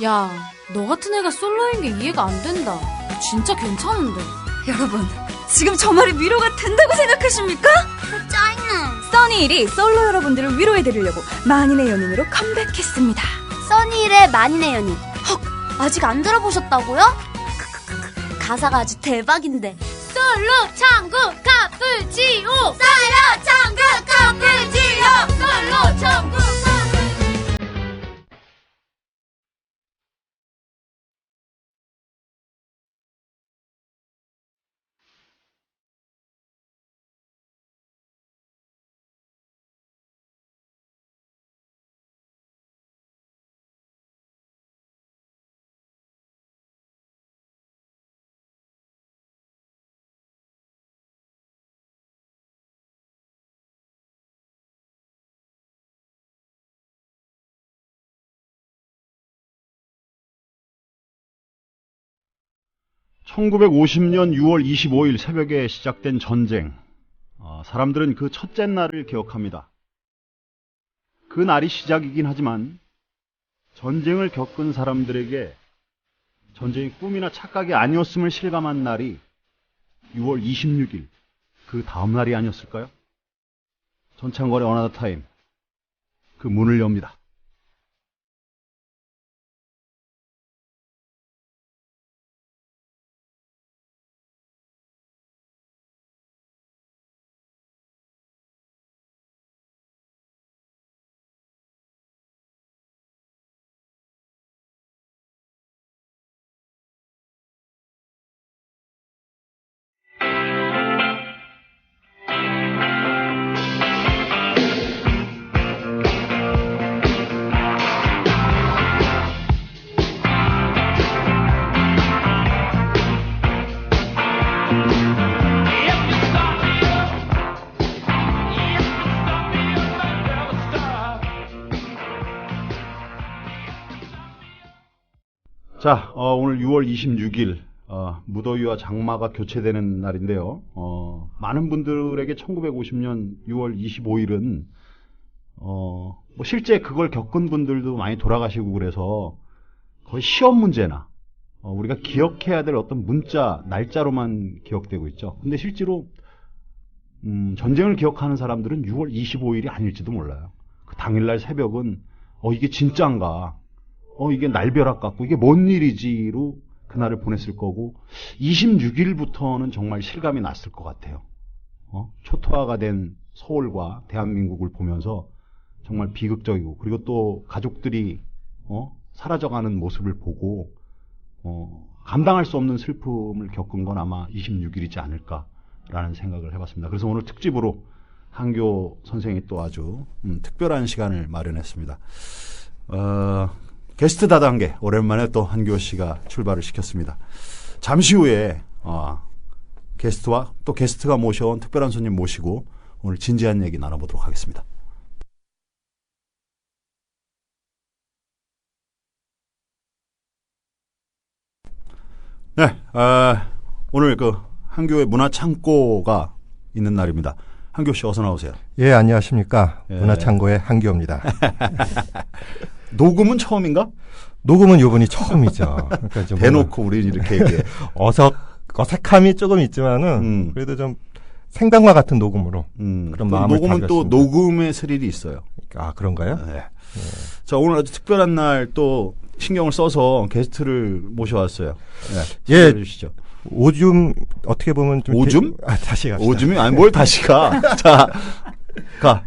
야, 너 같은 애가 솔로인 게 이해가 안 된다. 진짜 괜찮은데. 여러분, 지금 저 말이 위로가 된다고 생각하십니까? 짜증나. 써니힐이 솔로 여러분들을 위로해드리려고 만인의 연인으로 컴백했습니다. 써니힐의 만인의 연인. 헉, 아직 안 들어보셨다고요? 가사가 아주 대박인데. 솔로 천국 카프지오. 솔로 천국 커플지요. 솔로 천국. (1950년 6월 25일) 새벽에 시작된 전쟁. 사람들은 그 첫째 날을 기억합니다. 그 날이 시작이긴 하지만 전쟁을 겪은 사람들에게 전쟁이 꿈이나 착각이 아니었음을 실감한 날이 6월 26일, 그 다음 날이 아니었을까요? 전창걸의 어나더 타임, 그 문을 엽니다. 자, 오늘 6월 26일, 무더위와 장마가 교체되는 날인데요. 많은 분들에게 1950년 6월 25일은, 뭐 실제 그걸 겪은 분들도 많이 돌아가시고 그래서 거의 시험 문제나, 우리가 기억해야 될 어떤 문자, 날짜로만 기억되고 있죠. 근데 실제로, 전쟁을 기억하는 사람들은 6월 25일이 아닐지도 몰라요. 그 당일날 새벽은, 이게 진짜인가? 이게 날벼락 같고 이게 뭔 일이지로 그날을 보냈을 거고 26일부터는 정말 실감이 났을 것 같아요. 초토화가 된 서울과 대한민국을 보면서 정말 비극적이고 그리고 또 가족들이 사라져가는 모습을 보고 감당할 수 없는 슬픔을 겪은 건 아마 26일이지 않을까라는 생각을 해봤습니다. 그래서 오늘 특집으로 한교 선생이 또 아주 특별한 시간을 마련했습니다. 게스트 다단계 오랜만에 또 한교 씨가 출발을 시켰습니다. 잠시 후에 게스트와 또 게스트가 모셔온 특별한 손님 모시고 오늘 진지한 얘기 나눠보도록 하겠습니다. 네, 오늘 그 한교의 문화창고가 있는 날입니다. 한교 씨 어서 나오세요. 예, 안녕하십니까. 예. 문화창고의 한교입니다. 녹음은 처음인가? 녹음은 요번이 처음이죠. 그러니까 좀 대놓고 우리 이렇게 얘기해. 어색함이 조금 있지만은 그래도 좀 생방과 같은 녹음으로 그런 마음을 녹음은 또 다하겠습니다. 녹음의 스릴이 있어요. 아, 그런가요? 네. 네. 자, 오늘 아주 특별한 날 또 신경을 써서 게스트를 모셔왔어요. 네, 예. 해주시죠. 오줌 어떻게 보면 좀 오줌? 다시 갑시다. 오줌이 아니 뭘 다시 가. 자, 가.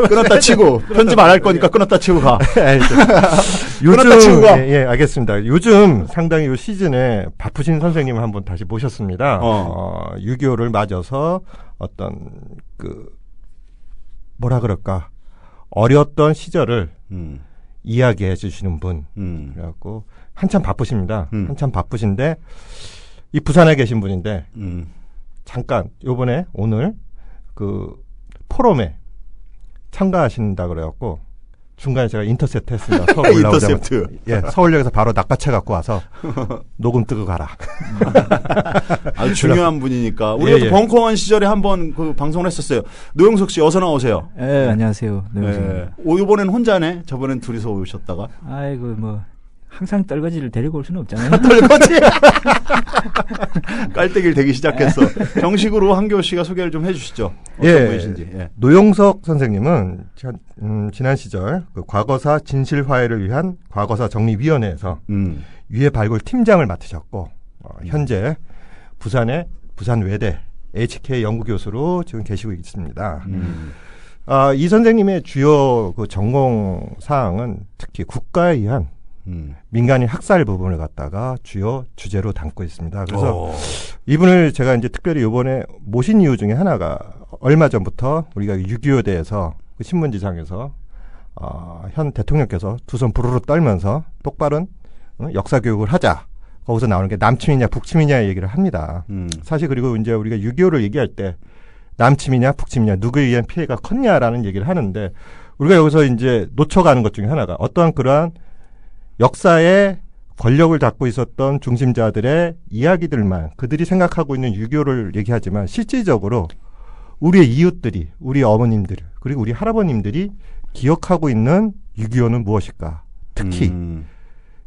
끊었다 치고 편집 안 할 거니까 끊었다 치고 가. 끊었다 치고 가. 예, 알겠습니다. 요즘 상당히 요 시즌에 바쁘신 선생님을 한번 다시 모셨습니다. 6.25를 맞아서 어떤 뭐라 그럴까 어렸던 시절을 이야기해 주시는 분. 그래갖고 한참 바쁘십니다. 한참 바쁘신데 이 부산에 계신 분인데 잠깐 요번에 오늘 그 포럼에 참가하신다 그래갖고 중간에 제가 인터셉트 했습니다. 서울 올라오자마자. 인터셉트. 예, 서울역에서 바로 낚아채 갖고 와서 녹음 뜨고 가라. 아주 중요한 분이니까. 우리가 또 벙커원 시절에 한번 그 방송을 했었어요. 노영석 씨 어서 나오세요. 네, 안녕하세요. 노영석입니다. 이번엔 혼자네. 저번엔 둘이서 오셨다가. 아이고 뭐 항상 떨거지를 데리고 올 수는 없잖아요. 떨거지. 깔때기를 대기 시작했어. 정식으로 한교 씨가 소개를 좀 해주시죠. 어떤 분이신지. 예. 노영석 선생님은 지난 시절 그 과거사 진실화해를 위한 과거사 정리위원회에서 유해 발굴 팀장을 맡으셨고 현재 부산의 부산외대 HK 연구교수로 지금 계시고 있습니다. 이 선생님의 주요 그 전공 사항은 특히 국가에 의한 민간인 학살 부분을 갖다가 주요 주제로 담고 있습니다. 그래서 이분을 제가 이제 특별히 이번에 모신 이유 중에 하나가 얼마 전부터 우리가 6.25 대에서 그 신문지상에서 현 대통령께서 두 손 부르르 떨면서 똑바른 역사 교육을 하자. 거기서 나오는 게 남침이냐 북침이냐 얘기를 합니다. 사실 그리고 이제 우리가 6.25를 얘기할 때 남침이냐 북침이냐 누구에 의한 피해가 컸냐라는 얘기를 하는데 우리가 여기서 이제 놓쳐가는 것 중에 하나가 어떠한 그러한 역사에 권력을 잡고 있었던 중심자들의 이야기들만 그들이 생각하고 있는 6.25를 얘기하지만 실질적으로 우리의 이웃들이 우리 어머님들 그리고 우리 할아버님들이 기억하고 있는 6.25는 무엇일까? 특히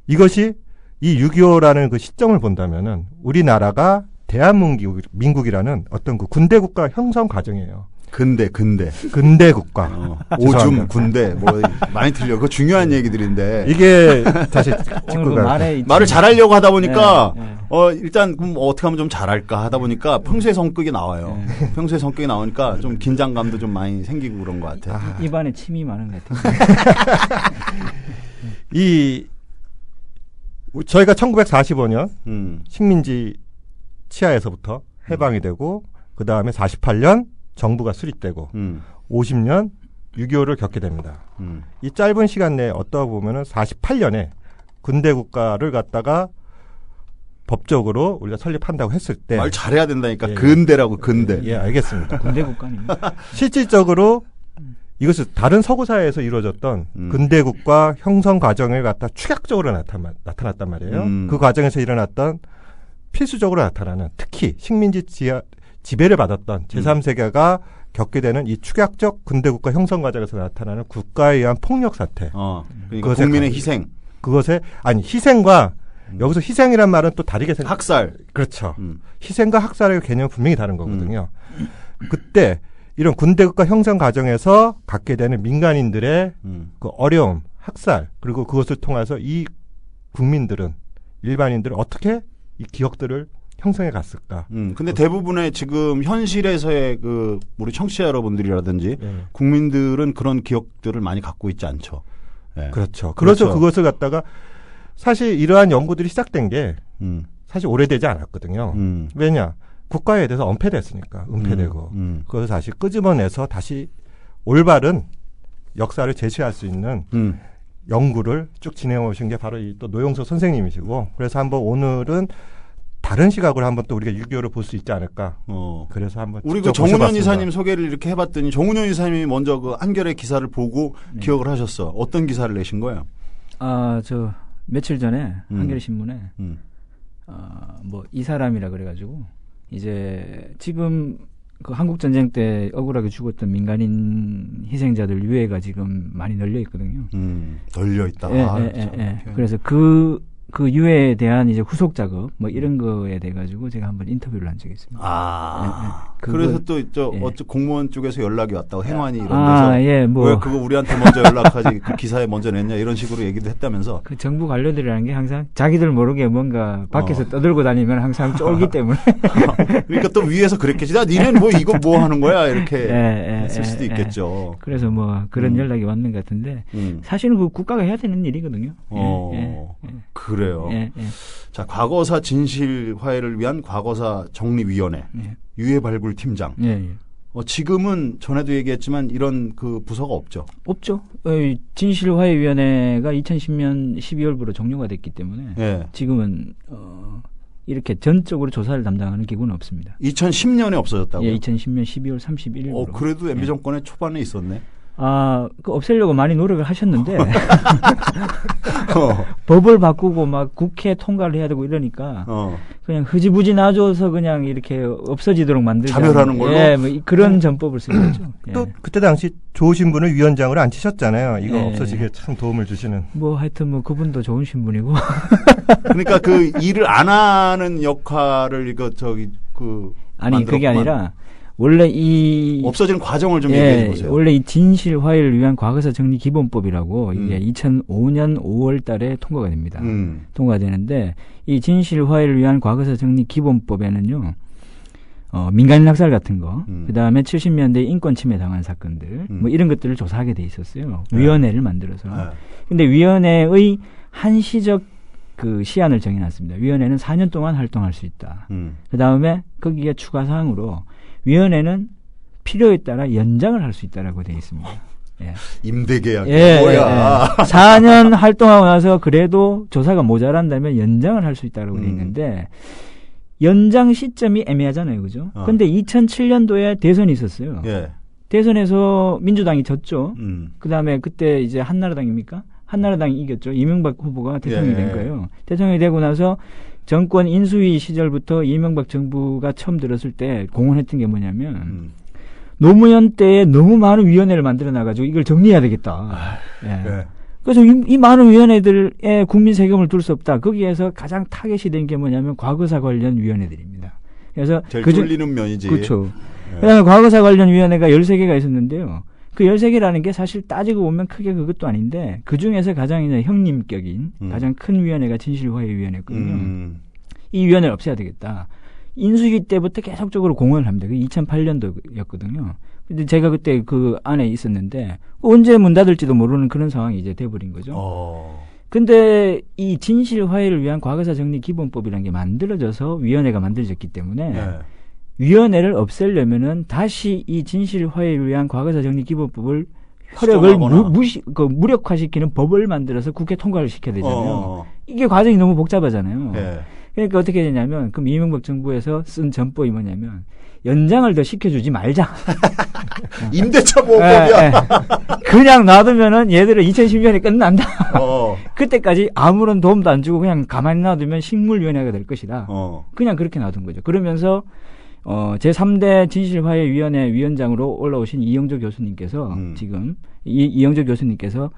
이것이 이 6.25라는 그 시점을 본다면은 우리나라가 대한민국이라는 어떤 그 군대 국가 형성 과정이에요. 근대 국가. 오줌 군대 뭐 많이 틀려. 그거 중요한 얘기들인데 이게 다시 말을 잘하려고 하다 보니까 일단 그럼 어떻게 하면 좀 잘할까 하다 보니까 평소의 성격이 나와요. 평소의 성격이 나오니까 좀 긴장감도 좀 많이 생기고 그런 것 같아요. 입안에 침이 많은 것 같아요. 저희가 1945년 식민지 치하에서부터 해방이 되고 그 다음에 48년 정부가 수립되고 50년 6.25를 겪게 됩니다. 이 짧은 시간 내에 어떠하 보면은 48년에 군대 국가를 갖다가 법적으로 우리가 설립한다고 했을 때 말 잘해야 된다니까. 근대라고 근대. 예, 알겠습니다. 군대 국가입니다. 실질적으로 이것은 다른 서구 사회에서 이루어졌던 근대 국가 형성 과정을 갖다 축약적으로 나타났단 말이에요. 그 과정에서 일어났던 필수적으로 나타나는 특히 식민지 지배를 받았던 제3세계가 겪게 되는 이 축약적 근대국가 형성 과정에서 나타나는 국가에 의한 폭력 사태. 그러니까 국민의 희생. 희생과 여기서 희생이란 말은 또 다르게 학살. 그렇죠. 희생과 학살의 개념은 분명히 다른 거거든요. 그때 이런 군대국가 형성 과정에서 갖게 되는 민간인들의 그 어려움, 학살, 그리고 그것을 통해서 이 국민들은 일반인들은 어떻게 이 기억들을 형성해 갔을까? 근데 대부분의 지금 현실에서의 우리 청취자 여러분들이라든지 국민들은 그런 기억들을 많이 갖고 있지 않죠. 네. 그렇죠. 그것을 갖다가 사실 이러한 연구들이 시작된 게 사실 오래되지 않았거든요. 왜냐? 국가에 대해서 은폐됐으니까, 은폐되고. 그것을 다시 끄집어내서 다시 올바른 역사를 제시할 수 있는 연구를 쭉 진행해 오신 게 바로 또 노영석 선생님이시고, 그래서 한번 오늘은 다른 시각으로 한번 또 우리가 6.25를 볼 수 있지 않을까. 그래서 한번 우리 그 정운현 이사님 소개를 이렇게 해봤더니 정운현 이사님이 먼저 그 한겨레 기사를 보고 기억을 하셨어. 어떤 기사를 내신 거예요? 저 며칠 전에 한겨레 신문에 뭐 이 사람이라 그래가지고 이제 지금 그 한국 전쟁 때 억울하게 죽었던 민간인 희생자들 유해가 지금 많이 널려 있거든요. 널려 있다. 그래서 그 유해에 대한 이제 후속 작업 뭐 이런 거에 대 가지고 제가 한번 인터뷰를 한 적이 있습니다. 그래서 또 공무원 쪽에서 연락이 왔다고 행안위 이런 데서 왜 그거 우리한테 먼저 연락하지 그 기사에 먼저 냈냐 이런 식으로 얘기도 했다면서. 그 정부 관료들이라는 게 항상 자기들 모르게 뭔가 밖에서 떠들고 다니면 항상 쫄기 때문에. 그러니까 또 위에서 그랬겠지. 니네는 뭐 이거 뭐 하는 거야 이렇게 했을 수도 있겠죠. 그래서 뭐 그런 연락이 왔는 것 같은데 사실은 그 국가가 해야 되는 일이거든요. 그래요. 자, 과거사 진실화해를 위한 과거사 정리위원회, 유해 발굴 팀장. 지금은 전에도 얘기했지만 이런 그 부서가 없죠. 없죠. 진실화해위원회가 2010년 12월부로 종료가 됐기 때문에 지금은 이렇게 전적으로 조사를 담당하는 기구는 없습니다. 2010년에 없어졌다고요? 2010년 12월 31일부로. 그래도 MB 정권의 초반에 있었네. 그 없애려고 많이 노력을 하셨는데 법을 바꾸고 막 국회 통과를 해야 되고 이러니까 그냥 흐지부지 놔줘서 그냥 이렇게 없어지도록 만들자. 자멸하는 걸로. 예, 뭐 그런 전법을 쓴 거죠. 또 예. 그때 당시 좋으신 분을 위원장으로 앉히셨잖아요. 이거 예. 없어지게 참 도움을 주시는. 뭐 하여튼 뭐 그분도 좋으신 분이고. 그러니까 그 일을 안 하는 역할을 이거 아니 그게 아니라. 원래 없어지는 과정을 좀 얘기해 보세요. 원래 이 진실 화해를 위한 과거사 정리 기본법이라고 이게 2005년 5월 달에 통과가 됩니다. 통과가 되는데 이 진실 화해를 위한 과거사 정리 기본법에는요. 민간인 학살 같은 거, 그다음에 70년대 인권 침해 당한 사건들 뭐 이런 것들을 조사하게 돼 있었어요. 위원회를 만들어서. 근데 위원회의 한시적 그 시한을 정해놨습니다. 위원회는 4년 동안 활동할 수 있다. 그다음에 거기에 추가 사항으로 위원회는 필요에 따라 연장을 할 수 있다라고 되어 있습니다. 예. 임대계약이 예. 뭐야? 4년 활동하고 나서 그래도 조사가 모자란다면 연장을 할 수 있다라고 되어 있는데 연장 시점이 애매하잖아요, 그죠? 근데 2007년도에 대선이 있었어요. 예. 대선에서 민주당이 졌죠. 그다음에 그때 이제 한나라당입니까? 한나라당이 이겼죠. 이명박 후보가 대통령이 된 거예요. 대통령이 되고 나서 정권 인수위 시절부터 이명박 정부가 처음 들었을 때 공언했던 게 뭐냐면 노무현 때에 너무 많은 위원회를 만들어놔가지고 이걸 정리해야 되겠다. 예. 네. 그래서 이 많은 위원회들에 국민 세금을 둘 수 없다. 거기에서 가장 타겟이 된 게 뭐냐면 과거사 관련 위원회들입니다. 그래서 제일 뚫리는 면이지. 그렇죠. 그다음에 과거사 관련 위원회가 13개가 있었는데요. 그 13개라는 게 사실 따지고 보면 크게 그것도 아닌데 그중에서 가장 이제 형님격인 가장 큰 위원회가 진실화해위원회거든요. 이 위원회를 없애야 되겠다. 인수위 때부터 계속적으로 공언을 합니다. 그게 2008년도였거든요. 근데 제가 그때 그 안에 있었는데 언제 문 닫을지도 모르는 그런 상황이 이제 돼버린 거죠. 근데 이 진실화해를 위한 과거사 정리 기본법이라는 게 만들어져서 위원회가 만들어졌기 때문에 위원회를 없애려면은 다시 이 진실화해를 위한 과거사 정리 기본법을 효력을 무력화시키는 법을 만들어서 국회 통과를 시켜야 되잖아요. 이게 과정이 너무 복잡하잖아요. 그러니까 어떻게 되냐면 그럼 이명박 정부에서 쓴 전법이 뭐냐면 연장을 더 시켜주지 말자. 임대차 보호법이야. 그냥 놔두면은 얘들은 2010년에 끝난다. 그때까지 아무런 도움도 안 주고 그냥 가만히 놔두면 식물위원회가 될 것이다. 그냥 그렇게 놔둔 거죠. 그러면서 제3대 진실화해위원회 위원장으로 올라오신 이영조 교수님께서 지금 이영조 교수님께서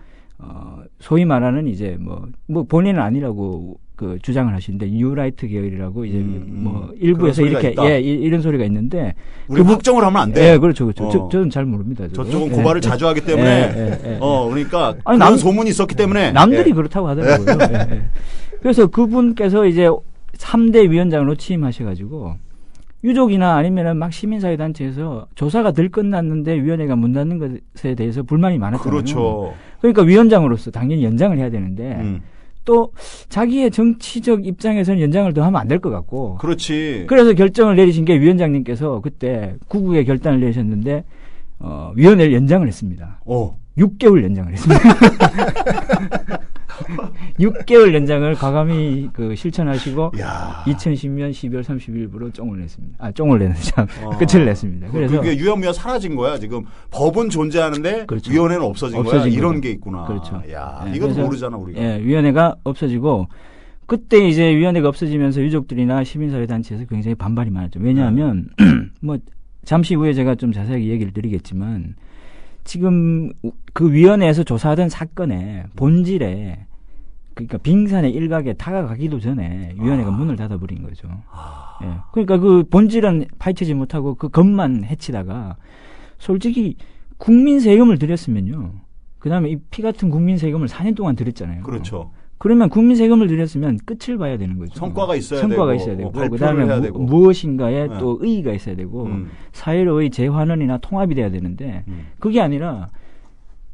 소위 말하는 이제 뭐 본인은 아니라고 그 주장을 하시는데 뉴라이트 계열이라고 이제 뭐 일부에서 이렇게 이런 소리가 있는데 우리 확정을 하면 안 돼. 예, 그렇죠. 저는 잘 모릅니다. 저쪽은 고발을 자주 하기 때문에 그러니까 그런 소문이 있었기 때문에 남들이 그렇다고 하더라고요. 그래서 그분께서 이제 3대 위원장으로 취임하셔가지고 유족이나 아니면은 막 시민사회단체에서 조사가 덜 끝났는데 위원회가 문 닫는 것에 대해서 불만이 많았잖아요. 그렇죠. 그러니까 위원장으로서 당연히 연장을 해야 되는데 또 자기의 정치적 입장에서는 연장을 더 하면 안 될 것 같고. 그렇지. 그래서 결정을 내리신 게 위원장님께서 그때 구국의 결단을 내리셨는데 위원회를 연장을 했습니다. 6개월 연장을 했습니다. 6개월 연장을 과감히 실천하시고 2010년 12월 30일부로 쫑을 냈습니다. 쫑을 내는 참 끝을 냈습니다. 그래서 그게 유야무야 사라진 거야. 지금 법은 존재하는데 그렇죠. 위원회는 없어진 거야. 이런 게 있구나. 그렇죠. 야, 이건 모르잖아 우리가. 위원회가 없어지고 그때 이제 위원회가 없어지면서 유족들이나 시민사회 단체에서 굉장히 반발이 많았죠. 왜냐하면 뭐 잠시 후에 제가 좀 자세하게 얘기를 드리겠지만 지금 그 위원회에서 조사하던 사건의 본질에 그러니까 빙산의 일각에 다가가기도 전에 위원회가 문을 닫아버린 거죠. 그러니까 그 본질은 파헤치지 못하고 그 겉만 해치다가 솔직히 국민 세금을 들였으면요. 그다음에 이 피 같은 국민 세금을 4년 동안 들였잖아요. 그렇죠. 그러면 국민 세금을 들였으면 끝을 봐야 되는 거죠. 성과가 있어야 되고, 그다음에 해야 되고. 무엇인가에 또 의의가 있어야 되고 사회로의 재환원이나 통합이 돼야 되는데 그게 아니라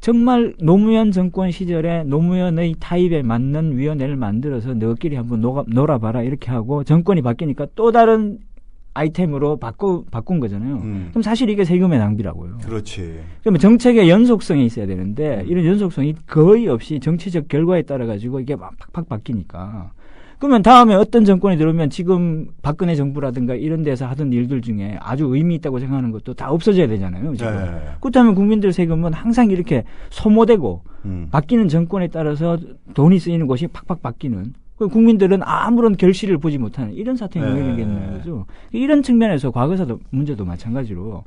정말 노무현 정권 시절에 노무현의 타입에 맞는 위원회를 만들어서 너끼리 한번 놀아봐라 이렇게 하고 정권이 바뀌니까 또 다른 아이템으로 바꾼 거잖아요. 그럼 사실 이게 세금의 낭비라고요. 그렇지. 그러면 정책의 연속성이 있어야 되는데 이런 연속성이 거의 없이 정치적 결과에 따라 가지고 이게 막 팍팍 바뀌니까 그러면 다음에 어떤 정권이 들어오면 지금 박근혜 정부라든가 이런 데서 하던 일들 중에 아주 의미 있다고 생각하는 것도 다 없어져야 되잖아요. 지금. 네. 그렇다면 국민들 세금은 항상 이렇게 소모되고 바뀌는 정권에 따라서 돈이 쓰이는 것이 팍팍 바뀌는 국민들은 아무런 결실을 보지 못하는 이런 사태가 생기겠는 거죠. 이런 측면에서 과거사도 문제도 마찬가지로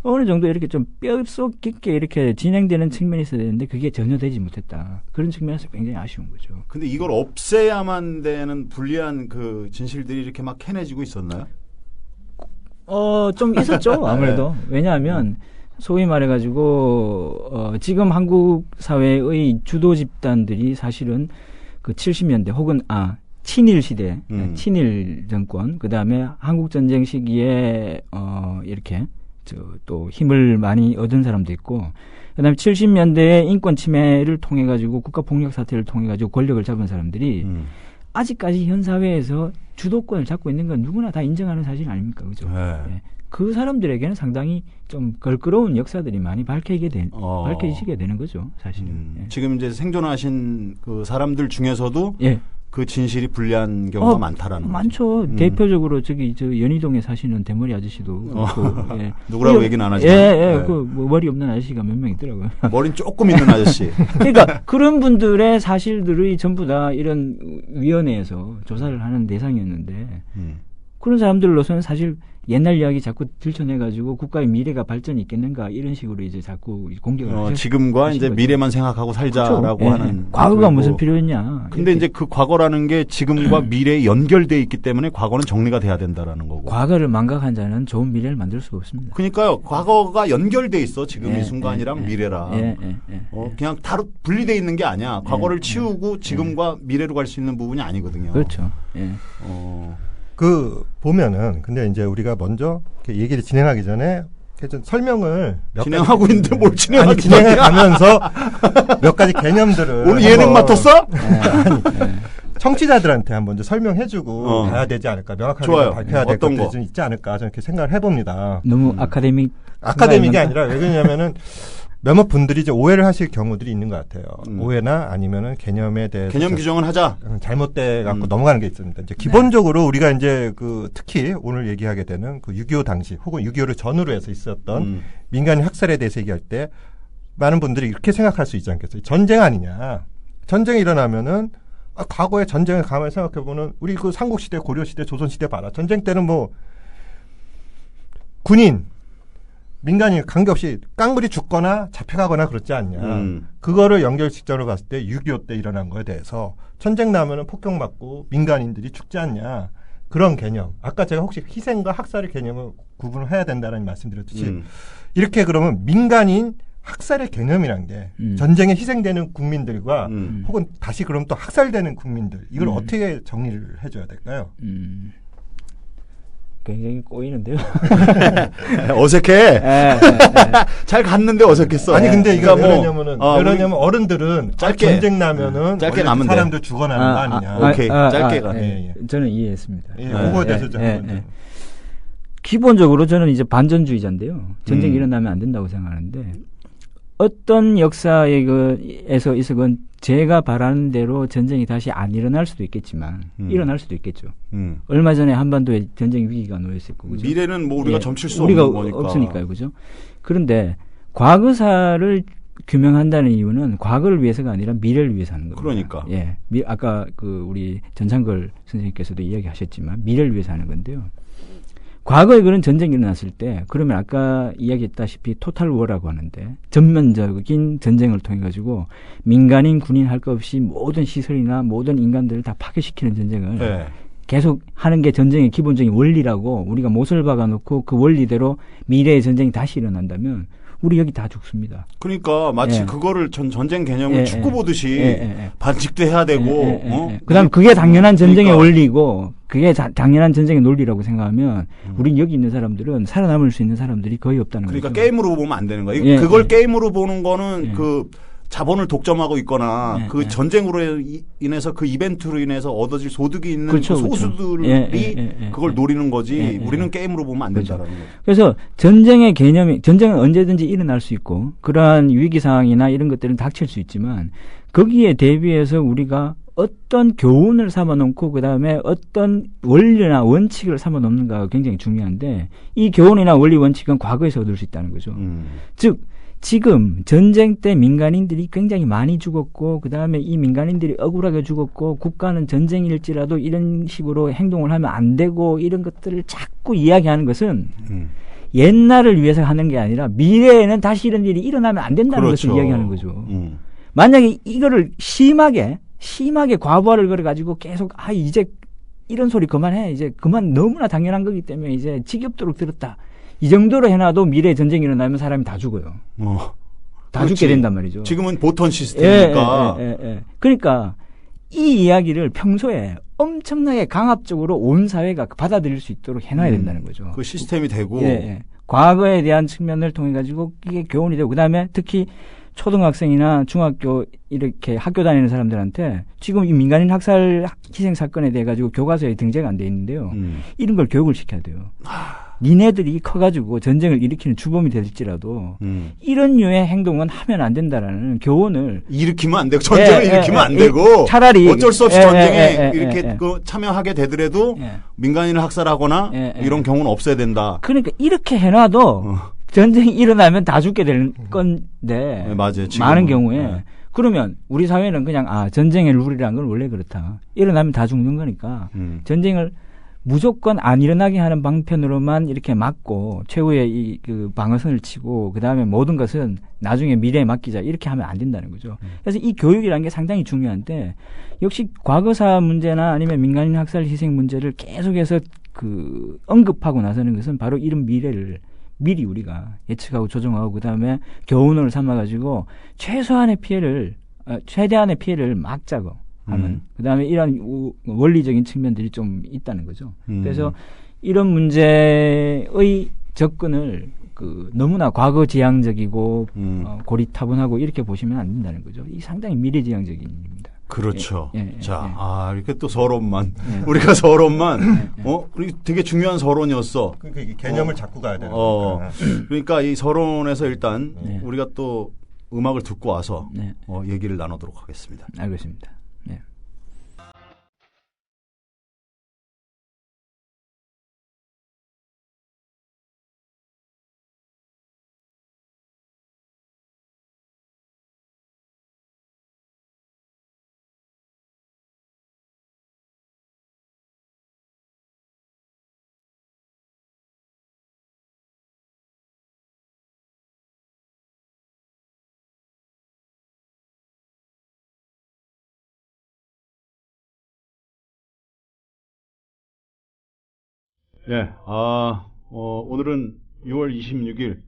어느 정도 이렇게 좀 뼛속 깊게 이렇게 진행되는 측면이 있어야 되는데 그게 전혀 되지 못했다. 그런 측면에서 굉장히 아쉬운 거죠. 근데 이걸 없애야만 되는 불리한 그 진실들이 이렇게 막 캐내지고 있었나요? 좀 있었죠. 아무래도. 왜냐하면 소위 말해가지고 지금 한국 사회의 주도 집단들이 사실은 그 70년대 혹은 친일 시대, 친일 정권, 그 다음에 한국 전쟁 시기에 이렇게 또 힘을 많이 얻은 사람도 있고, 그 다음에 70년대에 인권 침해를 통해 가지고 국가 폭력 사태를 통해 가지고 권력을 잡은 사람들이 아직까지 현 사회에서 주도권을 잡고 있는 건 누구나 다 인정하는 사실 아닙니까, 그죠? 네. 그 사람들에게는 상당히 좀 걸끄러운 역사들이 많이 밝혀지게 되는 거죠, 사실은. 예. 지금 이제 생존하신 그 사람들 중에서도 예. 그 진실이 불리한 경우가 많다라는 많죠. 거죠. 대표적으로 저 연희동에 사시는 대머리 아저씨도 예. 누구라고 얘기는 안 하지만 예. 뭐 머리 없는 아저씨가 몇 명 있더라고요. 머리는 조금 있는 아저씨. 그러니까 그런 분들의 사실들이 전부 다 이런 위원회에서 조사를 하는 대상이었는데 그런 사람들로서는 사실 옛날 이야기 자꾸 들춰내가지고 국가의 미래가 발전이 있겠는가 이런 식으로 이제 자꾸 공격을 하죠. 지금과 이제 미래만 생각하고 살자라고 그렇죠. 하는. 과거가 무슨 필요했냐. 근데 이제 그 과거라는 게 지금과 미래에 연결돼 있기 때문에 과거는 정리가 돼야 된다라는 거고. 과거를 망각한 자는 좋은 미래를 만들 수가 없습니다. 그러니까요. 과거가 연결돼 있어. 지금 이 순간이랑 미래랑. 그냥 다 분리돼 있는 게 아니야. 과거를 치우고 지금과 미래로 갈 수 있는 부분이 아니거든요. 그렇죠. 그 보면은 근데 이제 우리가 먼저 이렇게 얘기를 진행하기 전에 좀 설명을 진행하고 있는데 뭘 진행하기 아니 진행해 가면서 몇 가지 개념들을 오늘 예능 맡았어? 청취자들한테 한번 먼저 설명해주고 가야 되지 않을까, 명확하게 좋아요. 밝혀야 될 것들이 좀 있지 않을까 저는 이렇게 생각을 해봅니다. 너무 아카데믹이 아니라 왜 그러냐면은 몇몇 분들이 이제 오해를 하실 경우들이 있는 것 같아요. 오해나 아니면은 개념에 대해서 개념 규정은 하자. 잘못돼 갖고 넘어가는 게 있습니다. 이제 기본적으로 우리가 이제 그 특히 오늘 얘기하게 되는 그 6.25 당시 혹은 6.25를 전후로 해서 있었던 민간인 학살에 대해서 얘기할 때 많은 분들이 이렇게 생각할 수 있지 않겠어요? 전쟁 아니냐? 전쟁이 일어나면은 과거의 전쟁을 가만히 생각해 보면 우리 그 삼국시대, 고려시대, 조선시대 봐라. 전쟁 때는 뭐 군인 민간인 관계없이 깡그리 죽거나 잡혀가거나 그렇지 않냐. 그거를 연결 직전으로 봤을 때 6.25 때 일어난 거에 대해서 전쟁 나면은 폭격받고 민간인들이 죽지 않냐. 그런 개념. 아까 제가 혹시 희생과 학살의 개념을 구분을 해야 된다는 말씀드렸듯이 이렇게 그러면 민간인 학살의 개념이란 게 전쟁에 희생되는 국민들과 혹은 다시 그럼 또 학살되는 국민들 이걸 어떻게 정리를 해줘야 될까요? 굉장히 꼬이는데요. 어색해. 잘 갔는데 어색했어. 아니 근데 이거 그러니까 왜 그러냐면 어른들은 짧게 전쟁 나면은 짧게 가면 사람들 죽어나는 거 아니냐. 오케이 짧게 가. 저는 이해했습니다. 그거에 대해서 기본적으로 저는 이제 반전주의자인데요. 전쟁이 일어나면 안 된다고 생각하는데 어떤 역사에서 있어건 제가 바라는 대로 전쟁이 다시 안 일어날 수도 있겠지만 일어날 수도 있겠죠. 얼마 전에 한반도에 전쟁 위기가 놓였었고 그죠? 미래는 뭐 우리가 점칠 수 우리가 없는 거니까. 없으니까요, 그죠? 그런데 과거사를 규명한다는 이유는 과거를 위해서가 아니라 미래를 위해서 하는 겁니다. 그러니까. 예, 아까 그 우리 전창걸 선생님께서도 이야기하셨지만 미래를 위해서 하는 건데요. 과거에 그런 전쟁이 일어났을 때 그러면 아까 이야기했다시피 토탈 워라고 하는데 전면적인 전쟁을 통해 가지고 민간인 군인 할 것 없이 모든 시설이나 모든 인간들을 다 파괴시키는 전쟁을 계속 하는 게 전쟁의 기본적인 원리라고 우리가 못을 박아놓고 그 원리대로 미래의 전쟁이 다시 일어난다면 우리 여기 다 죽습니다. 그러니까 마치 그거를 전쟁 개념을 축구 보듯이 반칙도 해야 되고 그다음 그게 당연한 전쟁의 원리고 그게 당연한 전쟁의 논리라고 생각하면 우리 여기 있는 사람들은 살아남을 수 있는 사람들이 거의 없다는 거죠. 그러니까 게임으로 보면 안 되는 거예요. 그걸 게임으로 보는 거는 그 자본을 독점하고 있거나 그 전쟁으로 인해서 그 이벤트로 인해서 얻어질 소득이 있는 그 소수들이 그걸 노리는 거지 우리는 게임으로 보면 안 된다라는 거죠. 그래서 전쟁은 언제든지 일어날 수 있고 그러한 위기 상황이나 이런 것들은 닥칠 수 있지만 거기에 대비해서 우리가 어떤 교훈을 삼아놓고 그 다음에 어떤 원리나 원칙을 삼아놓는가가 굉장히 중요한데 이 교훈이나 원리 원칙은 과거에서 얻을 수 있다는 거죠. 즉 지금 전쟁 때 민간인들이 굉장히 많이 죽었고 그 다음에 이 민간인들이 억울하게 죽었고 국가는 전쟁일지라도 이런 식으로 행동을 하면 안 되고 이런 것들을 자꾸 이야기하는 것은 옛날을 위해서 하는 게 아니라 미래에는 다시 이런 일이 일어나면 안 된다는 그렇죠. 것을 이야기하는 거죠. 만약에 이거를 심하게 과부하를 걸어가지고 계속 이제 이런 소리 그만해 이제 그만 너무나 당연한 거기 때문에 이제 지겹도록 들었다. 이 정도로 해놔도 미래에 전쟁이 일어나면 사람이 다 죽어요. 다 그렇지. 죽게 된단 말이죠. 지금은 보턴 시스템이니까. 그러니까 이 이야기를 평소에 엄청나게 강압적으로 온 사회가 받아들일 수 있도록 해놔야 된다는 거죠. 그 시스템이 되고. 과거에 대한 측면을 통해 가지고 이게 교훈이 되고 그다음에 특히 초등학생이나 중학교 이렇게 학교 다니는 사람들한테 지금 이 민간인 학살 희생 사건에 대해 가지고 교과서에 등재가 안 돼 있는데요. 이런 걸 교육을 시켜야 돼요. 니네들이 커가지고 전쟁을 일으키는 주범이 될지라도 이런 류의 행동은 하면 안 된다라는 교훈을 일으키면 안 되고 전쟁을 일으키면 안 되고 차라리 어쩔 수 없이 전쟁에 이렇게 참여하게 되더라도 민간인을 학살하거나 이런 경우는 없어야 된다. 그러니까 이렇게 해놔도 전쟁이 일어나면 다 죽게 될 건데 맞아요. 많은 경우에 그러면 우리 사회는 그냥 전쟁의 룰이라는 건 원래 그렇다. 일어나면 다 죽는 거니까 전쟁을 무조건 안 일어나게 하는 방편으로만 이렇게 막고 최후의 그 방어선을 치고 그 다음에 모든 것은 나중에 미래에 맡기자 이렇게 하면 안 된다는 거죠. 그래서 이 교육이라는 게 상당히 중요한데 역시 과거사 문제나 아니면 민간인 학살 희생 문제를 계속해서 그 언급하고 나서는 것은 바로 이런 미래를 미리 우리가 예측하고 조정하고 그 다음에 교훈을 삼아가지고 최대한의 피해를 막자고 하는 그다음에 이런 원리적인 측면들이 좀 있다는 거죠. 그래서 이런 문제의 접근을 너무나 과거지향적이고 고리타분하고 이렇게 보시면 안 된다는 거죠. 이 상당히 미래지향적인 일입니다. 그렇죠. 자, 이렇게 또 서론만 우리가 서론만 우리 되게 중요한 서론이었어. 그러니까 이게 개념을 잡고 가야 되는 거니까. 그러니까 이 서론에서 일단 우리가 또 음악을 듣고 와서 얘기를 나누도록 하겠습니다. 알겠습니다. 네. 오늘은 6월 26일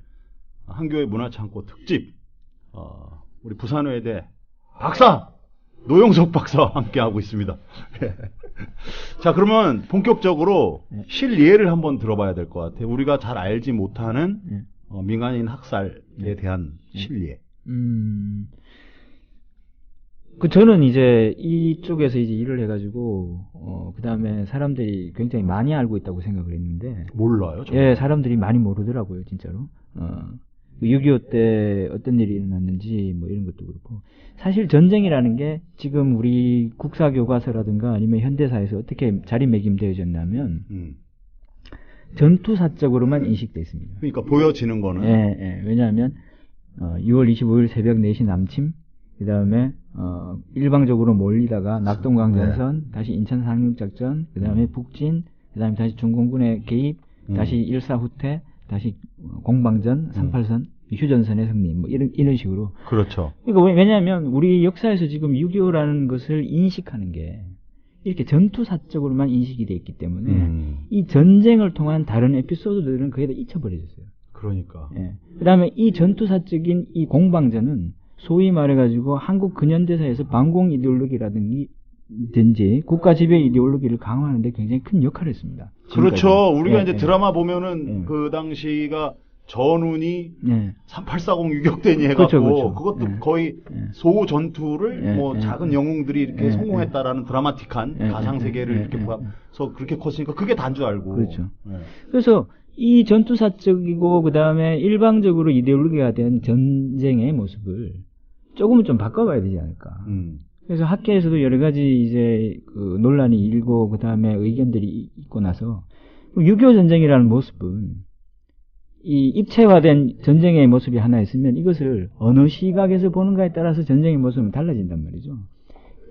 한교회 문화창고 특집, 우리 부산외대 박사! 노영석 박사와 함께하고 있습니다. 자, 그러면 본격적으로 실예를 한번 들어봐야 될 것 같아요. 우리가 잘 알지 못하는 민간인 학살에 대한 실예. 저는 이제 이쪽에서 이제 일을 해가지고, 그 다음에 사람들이 굉장히 많이 알고 있다고 생각을 했는데. 몰라요, 정말? 사람들이 많이 모르더라고요, 진짜로. 6.25 때 어떤 일이 일어났는지, 뭐 이런 것도 그렇고. 사실 전쟁이라는 게 지금 우리 국사교과서라든가 아니면 현대사에서 어떻게 자리매김되어졌냐면, 전투사적으로만 인식되어 있습니다. 그러니까 보여지는 거는? 왜냐하면, 6월 25일 새벽 4시 남침, 그 다음에 일방적으로 몰리다가 낙동강 전선, 다시 인천 상륙작전, 그 다음에 북진, 그 다음에 다시 중공군의 개입, 다시 일사 후퇴, 다시 공방전, 38선, 휴전선의 승리, 뭐 이런 식으로. 그렇죠. 그러니까 왜냐하면 우리 역사에서 지금 6.25라는 것을 인식하는 게 이렇게 전투사적으로만 인식이 돼 있기 때문에 이 전쟁을 통한 다른 에피소드들은 거의 다 잊혀버려졌어요. 그러니까. 그 다음에 이 전투사적인 이 공방전은 소위 말해가지고 한국 근현대사에서 반공 이데올로기라든지 국가 지배 이데올로기를 강화하는 데 굉장히 큰 역할을 했습니다. 지금까지. 그렇죠. 우리가 이제 드라마 보면은 그 당시가 전운이 3840 유격대니 해갖고 그렇죠. 그것도 거의 소 전투를 작은 영웅들이 이렇게 성공했다라는 드라마틱한 가상 세계를 이렇게 보아서 그렇게 컸으니까 그게 단 줄 알고. 그렇죠. 그래서 이 전투사적이고 그 다음에 일방적으로 이데올로기가 된 전쟁의 모습을 조금은 좀 바꿔봐야 되지 않을까. 그래서 학계에서도 여러 가지 이제 그 논란이 일고 그 다음에 의견들이 있고 나서 6.25 전쟁이라는 모습은 이 입체화된 전쟁의 모습이 하나 있으면 이것을 어느 시각에서 보는가에 따라서 전쟁의 모습은 달라진단 말이죠.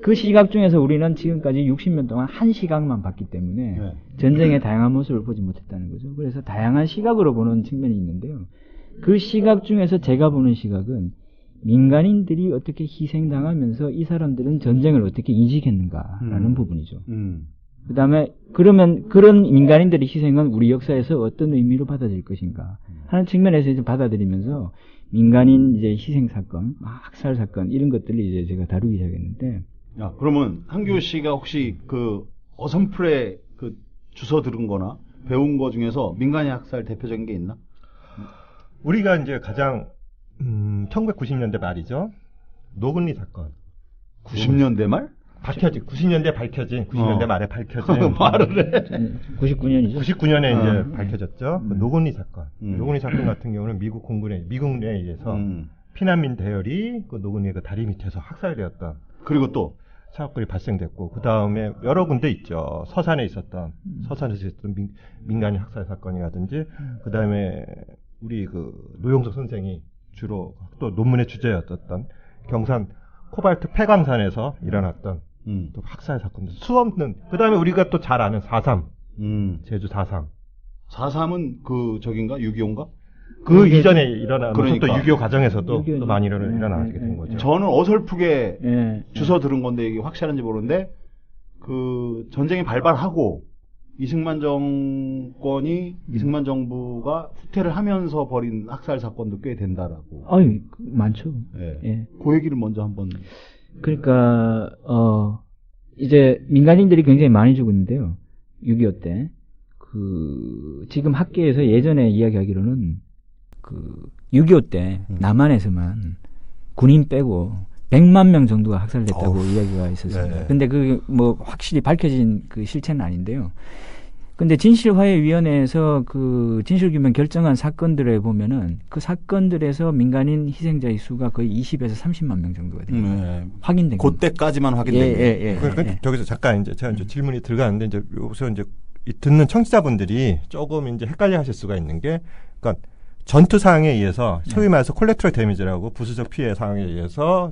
그 시각 중에서 우리는 지금까지 60년 동안 한 시각만 봤기 때문에 전쟁의 다양한 모습을 보지 못했다는 거죠. 그래서 다양한 시각으로 보는 측면이 있는데요. 그 시각 중에서 제가 보는 시각은 민간인들이 어떻게 희생당하면서 이 사람들은 전쟁을 어떻게 인식했는가라는 부분이죠. 그 다음에 그러면 그런 민간인들의 희생은 우리 역사에서 어떤 의미로 받아들일 것인가 하는 측면에서 이제 받아들이면서 민간인 이제 희생 사건, 학살 사건 이런 것들을 이제 제가 다루기 시작했는데. 야, 그러면 한교 씨가 혹시 그 어선플에 그 주워 들은 거나 배운 거 중에서 민간인 학살 대표적인 게 있나? 우리가 이제 가장 1990년대 말이죠. 노근리 사건. 90년대 말? 90년대 밝혀진, 90년대 말에 밝혀진. 말을 해. 99년이죠. 99년에 이제 밝혀졌죠. 그 노근리 사건. 노근리 사건 같은 경우는 미국 공군에 의해서 피난민 대열이 그 노근리의 그 다리 밑에서 학살되었던. 그리고 또 사건이 발생됐고, 그 다음에 여러 군데 있죠. 서산에서 있었던 민간인 학살 사건이라든지, 그 다음에 우리 그 노영석 선생이 주로 또 논문의 주제였었던 경산 코발트 폐광산에서 일어났던 또 학살 사건들 수없는. 그 다음에 우리가 또 잘 아는 4.3 제주 4.3. 4.3은 그 저긴가 6.25인가? 그 이전에 일어난 그러니까. 또 6.25 과정에서도 또 많이 일어나게 된 거죠. 저는 어설프게 주워 들은 건데 이게 확실한지 모르는데 그 전쟁이 발발하고 이승만 정부가 후퇴를 하면서 벌인 학살 사건도 꽤 된다라고. 아유, 많죠. 예. 예. 그 얘기를 먼저 한번. 그러니까 이제 민간인들이 굉장히 많이 죽었는데요. 6.25 때. 지금 학계에서 예전에 이야기하기로는 6.25 때 남한에서만 군인 빼고 100만 명 정도가 학살됐다고 이야기가 있었습니다. 네. 근데 뭐 확실히 밝혀진 그 실체는 아닌데요. 근데 진실화해위원회에서 그 진실규명 결정한 사건들에 보면은 그 사건들에서 민간인 희생자의 수가 거의 20에서 30만 명 정도가 됩니다. 확인된 거. 그때까지만 확인된 예. 저기서 잠깐 제가 이제 질문이 들어가는데 이제 여기서 이제 듣는 청취자분들이 조금 이제 헷갈려 하실 수가 있는 게, 그러니까 전투 상황에 의해서 소위 말해서 콜렉트럴 데미지라고 부수적 피해 상황에 의해서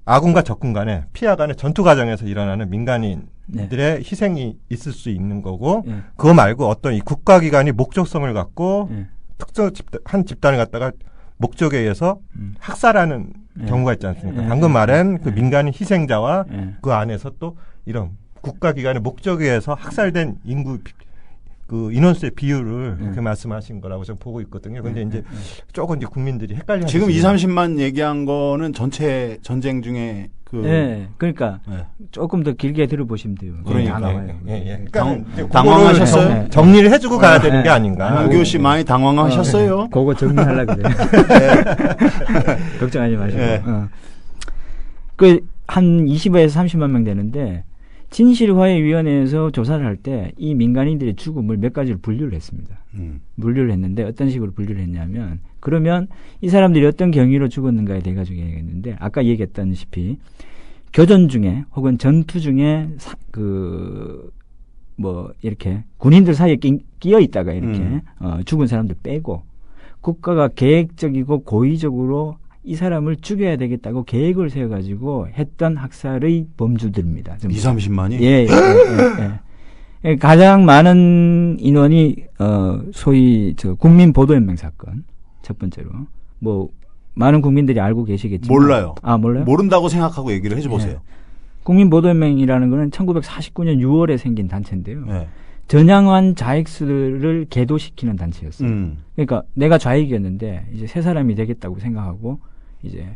아군과 적군 간의 피해 간의 전투 과정에서 일어나는 민간인들의 희생이 있을 수 있는 거고, 그거 말고 어떤 이 국가기관이 목적성을 갖고 특정 한 집단을 갖다가 목적에 의해서 학살하는 경우가 있지 않습니까? 방금 말한 그 민간인 희생자와 그 안에서 또 이런 국가기관의 목적에 의해서 학살된 그 인원수의 비율을 그렇게 말씀하신 거라고 저는 보고 있거든요. 근데 이제 조금 이제 국민들이 헷갈려. 지금 20-30만 얘기한 거는 전체 전쟁 중에 그러니까 조금 더 길게 들어보시면 돼요. 그러니까. 그러니까 당황하셨어요? 정리를 해주고 가야 되는 게 아닌가. 한교 씨 많이 당황하셨어요? 그거 정리하려고 그래요. 걱정하지 마시고. 한 20에서 30만 명 되는데, 진실화해위원회에서 조사를 할 때 이 민간인들의 죽음을 몇 가지로 분류를 했습니다. 분류를 했는데 어떤 식으로 분류를 했냐면, 그러면 이 사람들이 어떤 경위로 죽었는가에 대해 가지고 얘기했는데, 아까 얘기했다시피 교전 중에 혹은 전투 중에 이렇게 군인들 사이에 끼어 있다가 이렇게 죽은 사람들 빼고, 국가가 계획적이고 고의적으로 이 사람을 죽여야 되겠다고 계획을 세워가지고 했던 학살의 범주들입니다. 20-30만이? 예. 가장 많은 인원이, 소위, 국민보도연맹 사건. 첫 번째로. 뭐, 많은 국민들이 알고 계시겠지만. 몰라요. 아, 몰라요? 모른다고 생각하고 얘기를 해줘보세요. 국민보도연맹이라는 거는 1949년 6월에 생긴 단체인데요. 전향환 좌익수를 계도시키는 단체였어요. 그러니까 내가 좌익이었는데 이제 새 사람이 되겠다고 생각하고 이제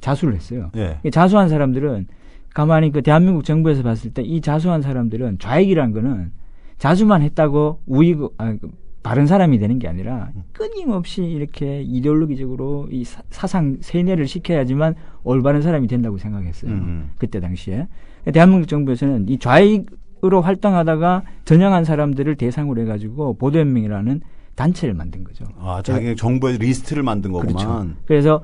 자수를 했어요. 자수한 사람들은 가만히 그 대한민국 정부에서 봤을 때 이 자수한 사람들은 좌익이라는 거는 자수만 했다고 바른 사람이 되는 게 아니라 끊임없이 이렇게 이데올로기적으로 이 사상 세뇌를 시켜야지만 올바른 사람이 된다고 생각했어요. 그때 당시에. 대한민국 정부에서는 이 좌익으로 활동하다가 전향한 사람들을 대상으로 해가지고 보도연맹이라는 단체를 만든 거죠. 아, 자기 정부의 리스트를 만든 거구만. 그렇죠. 그래서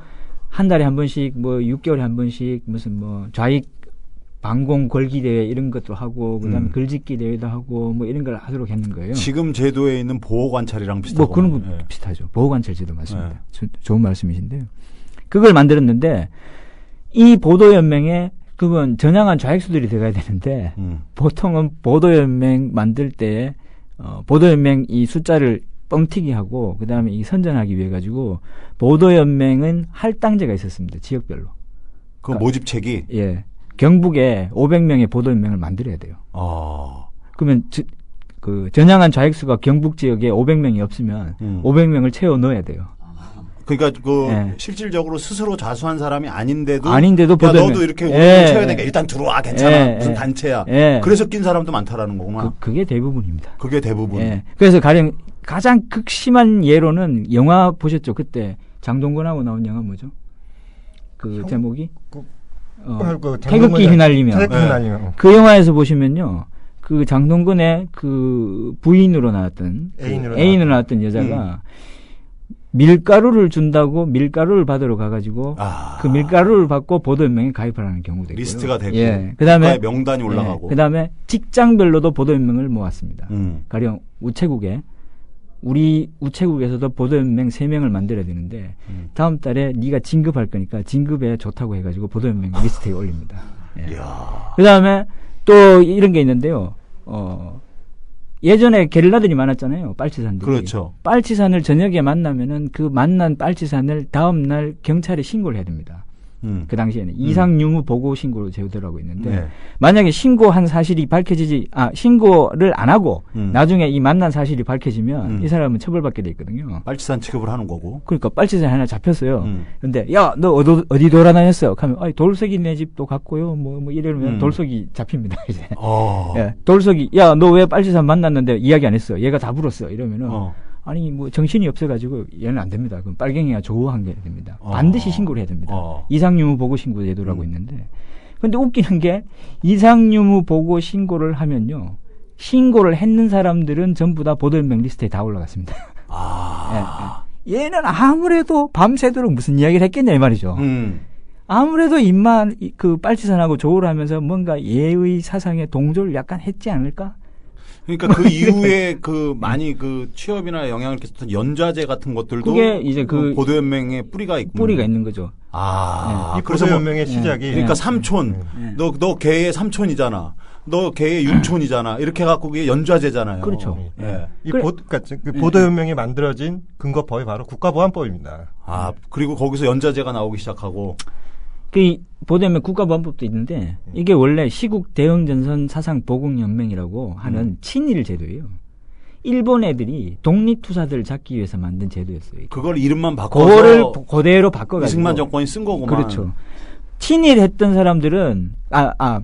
한 달에 한 번씩 뭐 6개월에 한 번씩 무슨 뭐 좌익 방공 걸기 대회 이런 것도 하고 그다음에 글짓기 대회도 하고 뭐 이런 걸 하도록 했는 거예요. 지금 제도에 있는 보호 관찰이랑 비슷하고 뭐 그런 거 비슷하죠. 보호 관찰 제도 맞습니다. 좋은 말씀이신데요. 그걸 만들었는데 이 보도연맹에 그건 전향한 좌익수들이 들어가야 되는데 보통은 보도연맹 만들 때 보도연맹 이 숫자를 뻥튀기 하고 그다음에 이 선전하기 위해 가지고 보도연맹은 할당제가 있었습니다. 지역별로. 그 모집책이 예. 경북에 500명의 보도연맹을 만들어야 돼요. 그러면 그 전향한 좌익수가 경북 지역에 500명이 없으면 500명을 채워 넣어야 돼요. 그러니까 실질적으로 스스로 자수한 사람이 아닌데도 보도연맹. 너도 이렇게 오늘 채워야 되니까 일단 들어와 괜찮아 무슨 단체야. 그래서 낀 사람도 많다라는 거구나. 그게 대부분입니다. 그게 대부분. 그래서 가장 극심한 예로는 영화 보셨죠? 그때 장동건하고 나온 영화 뭐죠? 그 제목이 태극기 휘날리며. 그 영화에서 보시면요. 그 장동건의 그 부인으로 나왔던 애인으로 나왔던 여자가 밀가루를 준다고 밀가루를 받으러 가가지고 그 밀가루를 받고 보도연맹에 가입하라는 경우도 있고요. 리스트가 되고 그다음에 명단이 올라가고 그다음에 직장별로도 보도연맹을 모았습니다. 가령 우체국에 우리 우체국에서도 보도연맹 3명을 만들어야 되는데 다음 달에 네가 진급할 거니까 진급에 좋다고 해가지고 보도연맹 리스트에 올립니다. 그다음에 또 이런 게 있는데요. 예전에 게릴라들이 많았잖아요. 빨치산들이. 그렇죠. 빨치산을 저녁에 만나면은 그 만난 빨치산을 다음 날 경찰에 신고를 해야 됩니다. 그 당시에는 이상유무 보고 신고로 제도라고 있는데 만약에 신고한 사실이 신고를 안 하고 나중에 이 만난 사실이 밝혀지면 이 사람은 처벌받게 돼 있거든요. 빨치산 취급을 하는 거고. 그러니까 빨치산 하나 잡혔어요. 근데 야, 너 어디 돌아다녔어? 하면 돌석이 내 집도 갔고요. 뭐 이러면 돌석이 잡힙니다. 이제. 돌석이 야, 너 왜 빨치산 만났는데 이야기 안 했어? 얘가 다 불었어. 이러면은 아니 뭐 정신이 없어가지고 얘는 안 됩니다. 그럼 빨갱이가 조우한 게 됩니다. 반드시 신고를 해야 됩니다. 이상유무 보고 신고 제도라고 있는데, 근데 웃기는 게 이상유무 보고 신고를 하면요, 신고를 했는 사람들은 전부 다 보도연맹 리스트에 다 올라갔습니다. 얘는 아무래도 밤새도록 무슨 이야기를 했겠냐 이 말이죠. 아무래도 입만 그 빨치산하고 조우를 하면서 뭔가 예의 사상에 동조를 약간 했지 않을까? 그러니까 그 이후에 그 많이 그 취업이나 영향을 끼쳤던 연좌제 같은 것들도 그게 이제 그 보도연맹의 뿌리가 있는 거죠. 이 보도연맹의 시작이 그러니까 삼촌, 너 걔의 삼촌이잖아. 너 걔의 윤촌이잖아. 이렇게 해갖고 그게 연좌제잖아요. 그렇죠. 그 보도연맹이 만들어진 근거법이 바로 국가보안법입니다. 그리고 거기서 연좌제가 나오기 시작하고. 그 보도연맹 국가보안법도 있는데 이게 원래 시국 대응전선 사상보국연맹이라고 하는 친일 제도예요. 일본 애들이 독립투사들 잡기 위해서 만든 제도였어요. 그걸 이름만 바꿔서 그거를 그대로 바꿔가지고 이승만 정권이 쓴 거구만. 그렇죠. 친일했던 사람들은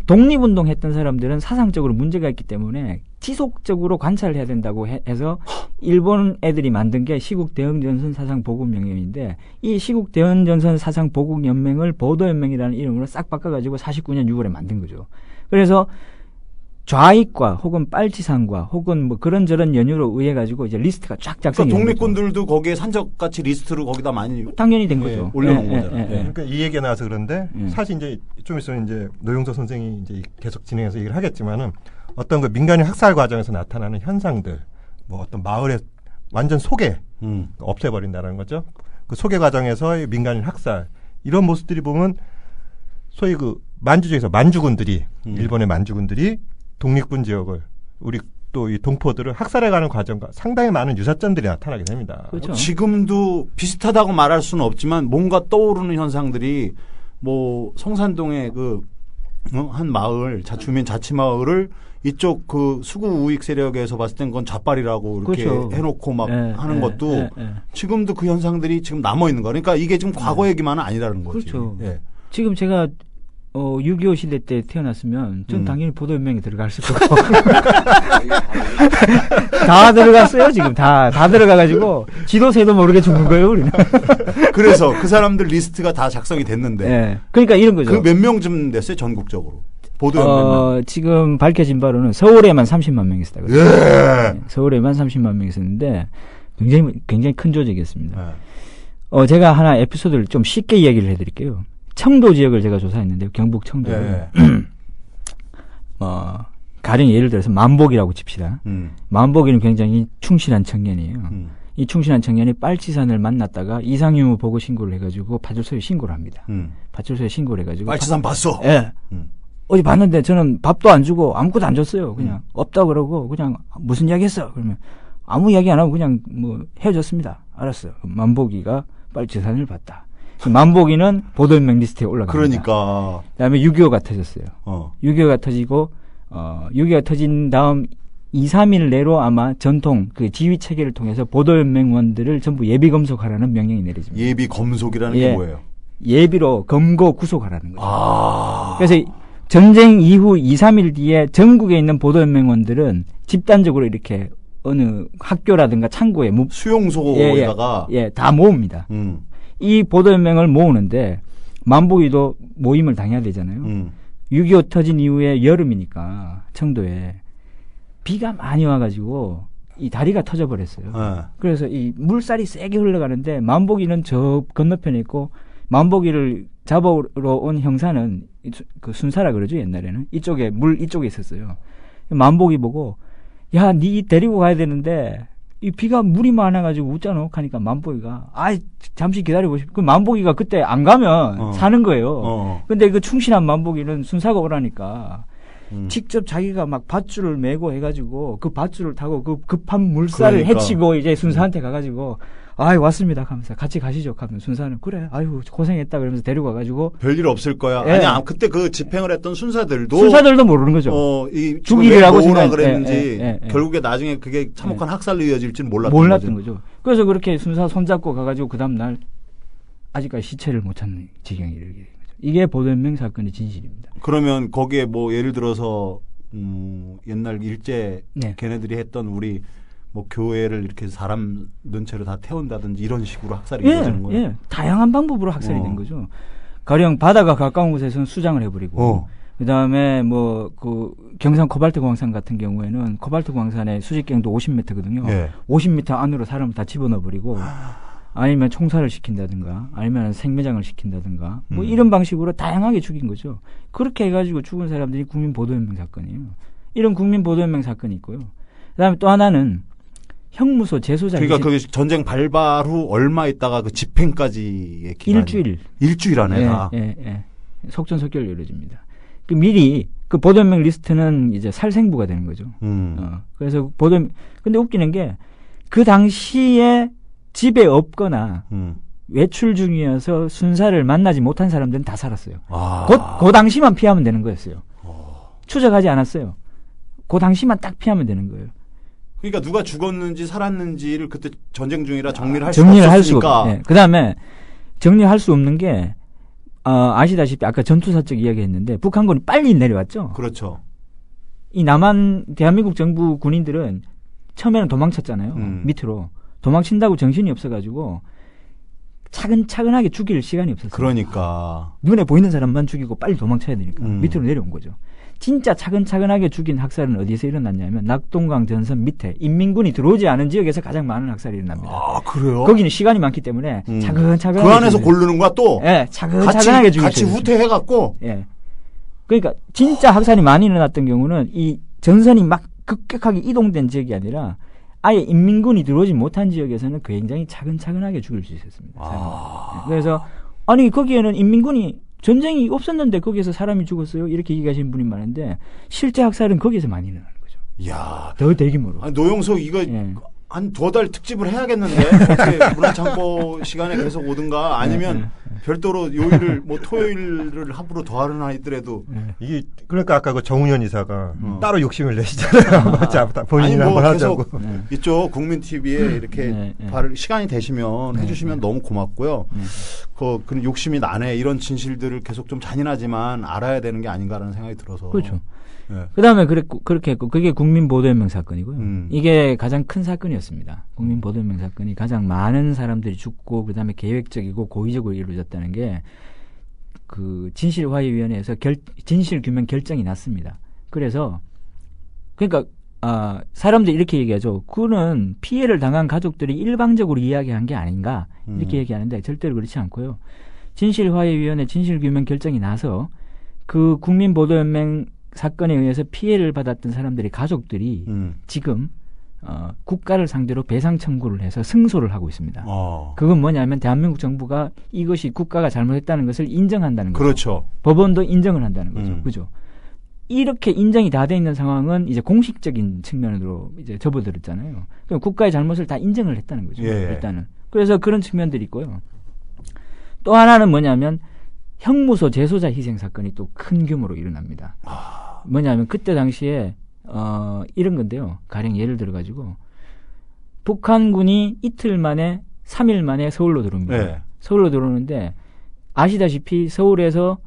독립운동 했던 사람들은 사상적으로 문제가 있기 때문에 지속적으로 관찰을 해야 된다고 해서 일본 애들이 만든 게 시국대응전선 사상보국연맹인데 이 시국대응전선 사상보국연맹을 보도연맹이라는 이름으로 싹 바꿔가지고 49년 6월에 만든 거죠. 그래서 좌익과 혹은 빨치산과 혹은 뭐 그런저런 연유로 의해 가지고 이제 리스트가 쫙 작성이 된 거죠. 독립군들도 거기에 산적같이 리스트를 거기다 많이 당연히 된 거죠. 올려놓은 거잖아요. 그러니까 이 얘기가 나와서 그런데 사실 이제 좀 있으면 이제 노영석 선생이 이제 계속 진행해서 얘기를 하겠지만은 어떤 그 민간인 학살 과정에서 나타나는 현상들, 뭐 어떤 마을의 완전 소개 없애버린다는 거죠. 그 소개 과정에서의 민간인 학살 이런 모습들이 보면 소위 그 만주족에서 만주군들이 일본의 만주군들이 독립군 지역을 우리 또 이 동포들을 학살해가는 과정과 상당히 많은 유사점들이 나타나게 됩니다. 그렇죠. 지금도 비슷하다고 말할 수는 없지만 뭔가 떠오르는 현상들이 뭐 성산동의 그 한 마을 주민 자치 마을을 이쪽 그 수구 우익 세력에서 봤을 땐 그건 좌빨이라고 이렇게 그렇죠. 해놓고 막 하는 것도 지금도 그 현상들이 지금 남아 있는 거야. 그러니까 이게 지금 과거 얘기만은 아니라는 거지. 그렇죠. 지금 제가 6.25 시대 때 태어났으면 전 당연히 보도연맹에 들어갔을 거고 다 들어갔어요. 지금 다 들어가가지고 지도세도 모르게 죽는 거예요. 우리는. 그래서 그 사람들 리스트가 다 작성이 됐는데 그러니까 이런 거죠. 그 몇 명쯤 됐어요? 전국적으로 보도연맹만. 지금 밝혀진 바로는 서울에만 30만 명이 있었다고. 서울에만 30만 명이 있었는데 굉장히 큰 조직이었습니다. 제가 하나 에피소드를 좀 쉽게 이야기를 해드릴게요. 청도 지역을 제가 조사했는데요. 경북 청도. 예. 가령 예를 들어서 만복이라고 칩시다. 만복이는 굉장히 충실한 청년이에요. 이 충실한 청년이 빨치산을 만났다가 이상유무 보고 신고를 해가지고 파출소에 신고를 합니다. 파출소에 신고를 해가지고. 빨치산 봤어? 예. 어디 봤는데 저는 밥도 안 주고 아무것도 안 줬어요. 그냥 없다 그러고 그냥 무슨 이야기 했어? 그러면 아무 이야기 안 하고 그냥 뭐 헤어졌습니다. 알았어요. 만복이가 빨치산을 봤다. 만복이는 보도연맹 리스트에 올라갑니다. 그러니까. 그다음에 6.25가 터졌어요. 6.25가 터지고 6.25가 터진 다음 2, 3일 내로 아마 전통 그 지휘 체계를 통해서 보도연맹원들을 전부 예비 검속하라는 명령이 내려집니다. 예비 검속이라는 게 뭐예요? 예비로 검거 구속하라는 거죠. 그래서 전쟁 이후 2, 3일 뒤에 전국에 있는 보도연맹원들은 집단적으로 이렇게 어느 학교라든가 창고에 수용소에다가 다 모읍니다. 이 보도연맹을 모으는데 만복이도 모임을 당해야 되잖아요. 6.25 터진 이후에 여름이니까 청도에 비가 많이 와가지고 이 다리가 터져버렸어요. 그래서 이 물살이 세게 흘러가는데 만복이는 저 건너편에 있고 만복이를 잡으러 온 형사는 그 순사라 그러죠 옛날에는 이쪽에 이쪽에 있었어요. 만복이 보고 야 니 데리고 가야 되는데 이 비가 물이 많아가지고 웃잖아 하니까 만복이가 잠시 기다리고 싶어. 그 만복이가 그때 안 가면 사는 거예요. 근데 그 충실한 만복이는 순사가 오라니까 직접 자기가 막 밧줄을 메고 해가지고 그 밧줄을 타고 그 급한 물살을 헤치고 이제 순사한테 가가지고 왔습니다 하면서 같이 가시죠 하면 순사는 그래 고생했다 그러면서 데리고 가가지고 별일 없을 거야. 예. 아니 그때 그 집행을 했던 순사들도 모르는 거죠. 이 죽이라고 뭐라 그랬는지 예. 결국에 나중에 그게 참혹한 학살로 이어질지는 몰랐던 거죠. 그래서 그렇게 순사 손잡고 가가지고 그 다음 날 아직까지 시체를 못 찾는 지경에 이르게 된 거죠. 이게 보도연맹 사건의 진실입니다. 그러면 거기에 뭐 예를 들어서 옛날 일제 걔네들이 했던 우리 뭐 교회를 이렇게 사람 눈체로 다 태운다든지 이런 식으로 학살이 이루어지는 거예요? 예. 다양한 방법으로 학살이 된 거죠. 가령 바다가 가까운 곳에서는 수장을 해버리고 그다음에 뭐 그 경산 코발트 광산 같은 경우에는 코발트 광산의 수직경도 50m거든요. 50m 안으로 사람을 다 집어넣어버리고 아니면 총살을 시킨다든가 아니면 생매장을 시킨다든가 뭐 이런 방식으로 다양하게 죽인 거죠. 그렇게 해가지고 죽은 사람들이 국민보도연맹 사건이에요. 이런 국민보도연맹 사건이 있고요. 그다음에 또 하나는 형무소 재소자. 그러니까 그 전쟁 발발 후 얼마 있다가 그 집행까지의 기간이 일주일 안에 다. 예. 속전속결로 이루어집니다. 그 미리 그 보도연맹 리스트는 이제 살생부가 되는 거죠. 그래서 근데 웃기는 게 그 당시에 집에 없거나 외출 중이어서 순사를 만나지 못한 사람들은 다 살았어요. 그 당시만 피하면 되는 거였어요. 추적하지 않았어요. 그 당시만 딱 피하면 되는 거예요. 그러니까 누가 죽었는지 살았는지를 그때 전쟁 중이라 정리를 할 수가 없으니까. 네. 그다음에 정리할 수 없는 게 아시다시피 아까 전투사적 이야기했는데 북한군이 빨리 내려왔죠. 그렇죠. 이 대한민국 정부 군인들은 처음에는 도망쳤잖아요. 밑으로 도망친다고 정신이 없어가지고 차근차근하게 죽일 시간이 없었어요. 그러니까 눈에 보이는 사람만 죽이고 빨리 도망쳐야 되니까 밑으로 내려온 거죠. 진짜 차근차근하게 죽인 학살은 어디서 일어났냐면 낙동강 전선 밑에 인민군이 들어오지 않은 지역에서 가장 많은 학살이 일어납니다. 그래요? 거기는 시간이 많기 때문에 차근차근하게 그 안에서 고르는 거야 또? 예, 차근차근하게 죽이죠. 같이 후퇴해갖고? 예. 그러니까 진짜 학살이 많이 일어났던 경우는 이 전선이 막 급격하게 이동된 지역이 아니라 아예 인민군이 들어오지 못한 지역에서는 굉장히 차근차근하게 죽일 수 있었습니다. 그래서 아니 거기에는 인민군이 전쟁이 없었는데 거기에서 사람이 죽었어요. 이렇게 얘기하시는 분이 많은데 실제 학살은 거기에서 많이 일어나는 거죠. 이야. 더 대규모로. 노영석 이거 한 2달 특집을 해야겠는데 이렇게 문화창고 시간에 계속 오든가 아니면 별도로 요일을 뭐 토요일을 합으로 더하는 아이들에도 이게 그러니까 아까 그 정우현 이사가 따로 욕심을 내시잖아요. 본인이 한번 하자고. 이쪽 국민 TV에 이렇게 시간이 되시면 해주시면 너무 고맙고요. 그 욕심이 나네 이런 진실들을 계속 좀 잔인하지만 알아야 되는 게 아닌가라는 생각이 들어서. 그렇죠. 그다음에 그렇게 했고 그게 국민보도연맹 사건이고요. 이게 가장 큰 사건이었습니다. 국민보도연맹 사건이 가장 많은 사람들이 죽고 그다음에 계획적이고 고의적으로 이루어졌다는 게 그 진실화해위원회에서 진실규명 결정이 났습니다. 그래서 그러니까 사람들이 이렇게 얘기하죠. 그는 피해를 당한 가족들이 일방적으로 이야기한 게 아닌가 이렇게 얘기하는데 절대로 그렇지 않고요. 진실화해위원회 진실규명 결정이 나서 그 국민보도연맹 사건에 의해서 피해를 받았던 사람들의 가족들이 지금 국가를 상대로 배상 청구를 해서 승소를 하고 있습니다. 그건 뭐냐면 대한민국 정부가 이것이 국가가 잘못했다는 것을 인정한다는 거죠. 그렇죠. 법원도 인정을 한다는 거죠. 그죠? 이렇게 인정이 다 돼 있는 상황은 이제 공식적인 측면으로 이제 접어들었잖아요. 그럼 국가의 잘못을 다 인정을 했다는 거죠. 예. 일단은. 그래서 그런 측면들이 있고요. 또 하나는 뭐냐면 형무소 재소자 희생 사건이 또 큰 규모로 일어납니다. 뭐냐면 그때 당시에 이런 건데요. 가령 예를 들어가지고 북한군이 이틀 만에 3일 만에 서울로 들어옵니다. 네. 서울로 들어오는데 아시다시피 서울에서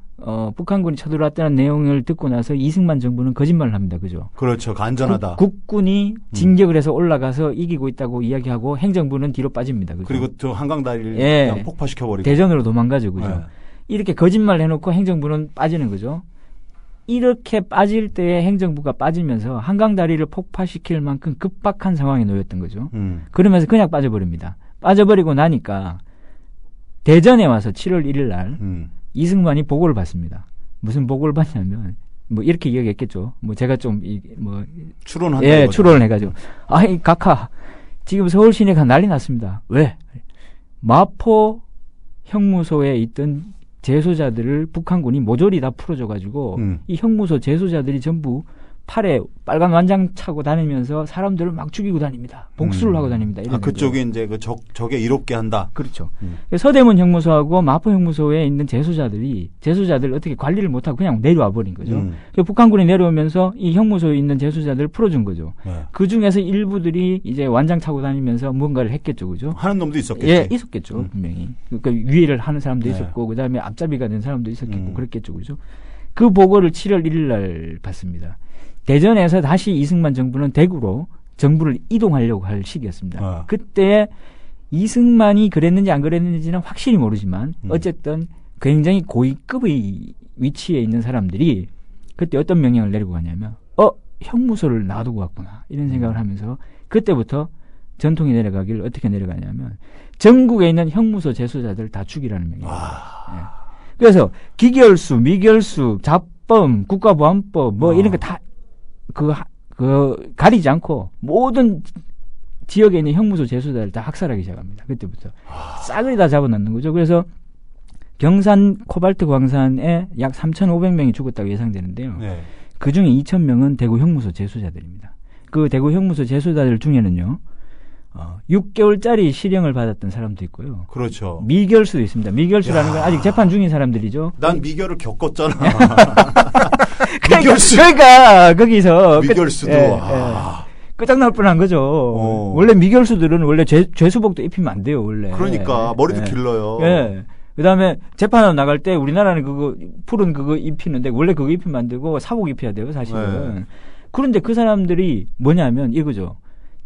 북한군이 쳐들어왔다는 내용을 듣고 나서 이승만 정부는 거짓말을 합니다. 그죠? 그렇죠. 안전하다. 국군이 진격을 해서 올라가서 이기고 있다고 이야기하고 행정부는 뒤로 빠집니다. 그죠? 그리고 또 한강다리를 예. 그냥 폭파시켜버리고. 대전으로 도망가죠. 그죠? 네. 이렇게 거짓말 해놓고 행정부는 빠지는 거죠. 이렇게 빠질 때에 행정부가 빠지면서 한강다리를 폭파시킬 만큼 급박한 상황에 놓였던 거죠. 그러면서 그냥 빠져버립니다. 빠져버리고 나니까 대전에 와서 7월 1일 날 이승만이 보고를 받습니다. 무슨 보고를 받냐면 뭐 이렇게 이야기했겠죠. 뭐 제가 좀 추론한다. 예, 추론을 해가지고 아이 각하 지금 서울 시내가 난리 났습니다. 왜? 마포 형무소에 있던 재소자들을 북한군이 모조리 다 풀어줘가지고 이 형무소 재소자들이 전부 팔에 빨간 완장 차고 다니면서 사람들을 막 죽이고 다닙니다. 복수를 하고 다닙니다. 그쪽이 이제 그 적에 이롭게 한다. 그렇죠. 서대문 형무소하고 마포 형무소에 있는 재소자들 어떻게 관리를 못하고 그냥 내려와 버린 거죠. 북한군이 내려오면서 이 형무소에 있는 재소자들을 풀어준 거죠. 네. 그 중에서 일부들이 이제 완장 차고 다니면서 뭔가를 했겠죠, 그죠? 하는 놈도 있었겠지. 예, 있었겠죠, 분명히. 그러니까 위해를 하는 사람도 네. 있었고, 그 다음에 앞잡이가 된 사람도 있었겠고, 그랬겠죠, 그죠? 그 보고를 7월 1일 날 받습니다. 대전에서 다시 이승만 정부는 대구로 정부를 이동하려고 할 시기였습니다. 그때 이승만이 그랬는지 안 그랬는지는 확실히 모르지만 어쨌든 굉장히 고위급의 위치에 있는 사람들이 그때 어떤 명령을 내리고 가냐면 형무소를 놔두고 갔구나 이런 생각을 하면서 그때부터 전통이 내려가길 어떻게 내려가냐면 전국에 있는 형무소 재소자들 다 죽이라는 명령입니다. 예. 그래서 기결수, 미결수, 잡범, 국가보안법 뭐 이런 거 다 가리지 않고 모든 지역에 있는 형무소 재소자를 다 학살하기 시작합니다. 그때부터 싸그리 다 잡아놓는 거죠. 그래서 경산 코발트 광산에 약 3,500명이 죽었다고 예상되는데요. 네. 그 중에 2,000명은 대구 형무소 재소자들입니다. 그 대구 형무소 재소자들 중에는요, 6개월짜리 실형을 받았던 사람도 있고요. 그렇죠. 미결수도 있습니다. 미결수라는 건 아직 재판 중인 사람들이죠. 난 미결을 겪었잖아. 그러니까 거기서 미결수도 끝장날 뻔한 거죠. 원래 미결수들은 원래 죄수복도 입히면 안 돼요. 원래. 그러니까 머리도 길러요. 예. 그다음에 재판하러 나갈 때 우리나라는 그거 푸른 그거 입히는데 원래 그거 입히면 안 되고 사복 입혀야 돼요. 사실은. 네. 그런데 그 사람들이 뭐냐면 이거죠.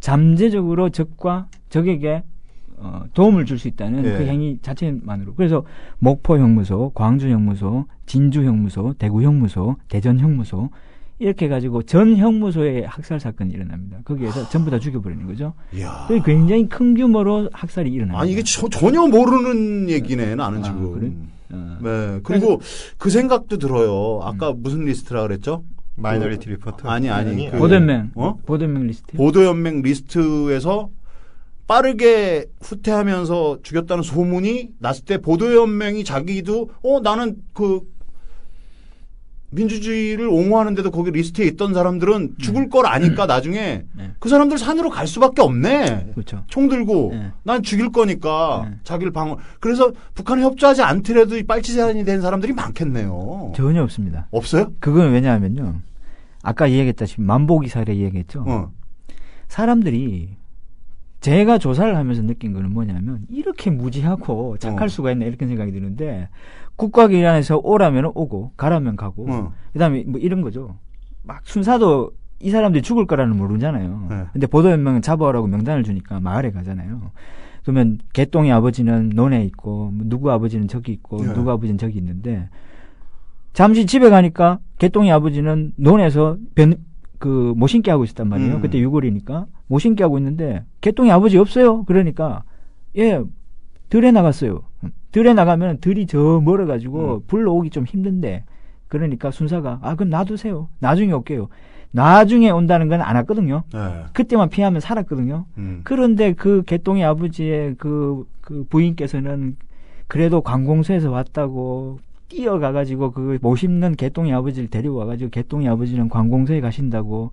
잠재적으로 적에게 도움을 줄 수 있다는 예. 그 행위 자체만으로. 그래서 목포 형무소, 광주 형무소, 진주 형무소, 대구 형무소, 대전 형무소 이렇게 해가지고 전 형무소에 학살 사건이 일어납니다. 거기에서 전부 다 죽여버리는 거죠. 그게 굉장히 큰 규모로 학살이 일어납니다. 아니 이게 전혀 모르는 얘기네 나는 지금. 그래? 네. 그리고 그 생각도 들어요. 아까 무슨 리스트라 그랬죠? 마이너리티 리포트. 아니. 보도연맹. 보도연맹 리스트. 보도연맹 리스트에서 빠르게 후퇴하면서 죽였다는 소문이 났을 때 보도연맹이 자기도 나는 그 민주주의를 옹호하는데도 거기 리스트에 있던 사람들은 죽을 걸 아니까 나중에 그 사람들 산으로 갈 수밖에 없네. 그렇죠. 총 들고 난 죽일 거니까 자기를 방어. 그래서 북한에 협조하지 않더라도 빨치산이 된 사람들이 많겠네요. 전혀 없습니다. 없어요? 그건 왜냐하면요. 아까 이야기했다시피 만보기 사례 이야기했죠. 사람들이 제가 조사를 하면서 느낀 거는 뭐냐면 이렇게 무지하고 착할 수가 있나 이렇게 생각이 드는데 국가기관에서 오라면 오고 가라면 가고 그다음에 뭐 이런 거죠. 막 순사도 이 사람들이 죽을 거라는 모르잖아요. 근데 보도연맹은 잡아오라고 명단을 주니까 마을에 가잖아요. 그러면 개똥이 아버지는 논에 있고 누구 아버지는 저기 있고 누구 아버지는 저기 있는데 잠시 집에 가니까 개똥이 아버지는 논에서 그 못 신게 하고 있었단 말이에요. 그때 6월이니까 못 신게 하고 있는데 개똥이 아버지 없어요. 그러니까 예 들에 나갔어요. 들에 나가면 들이 저 멀어가지고 불러오기 좀 힘든데 그러니까 순사가 그럼 놔두세요. 나중에 올게요. 나중에 온다는 건 안 왔거든요. 네. 그때만 피하면 살았거든요. 그런데 그 개똥이 아버지의 그 부인께서는 그래도 관공서에서 왔다고 뛰어가가지고 그 못 씹는 개똥이 아버지를 데려와가지고 개똥이 아버지는 관공서에 가신다고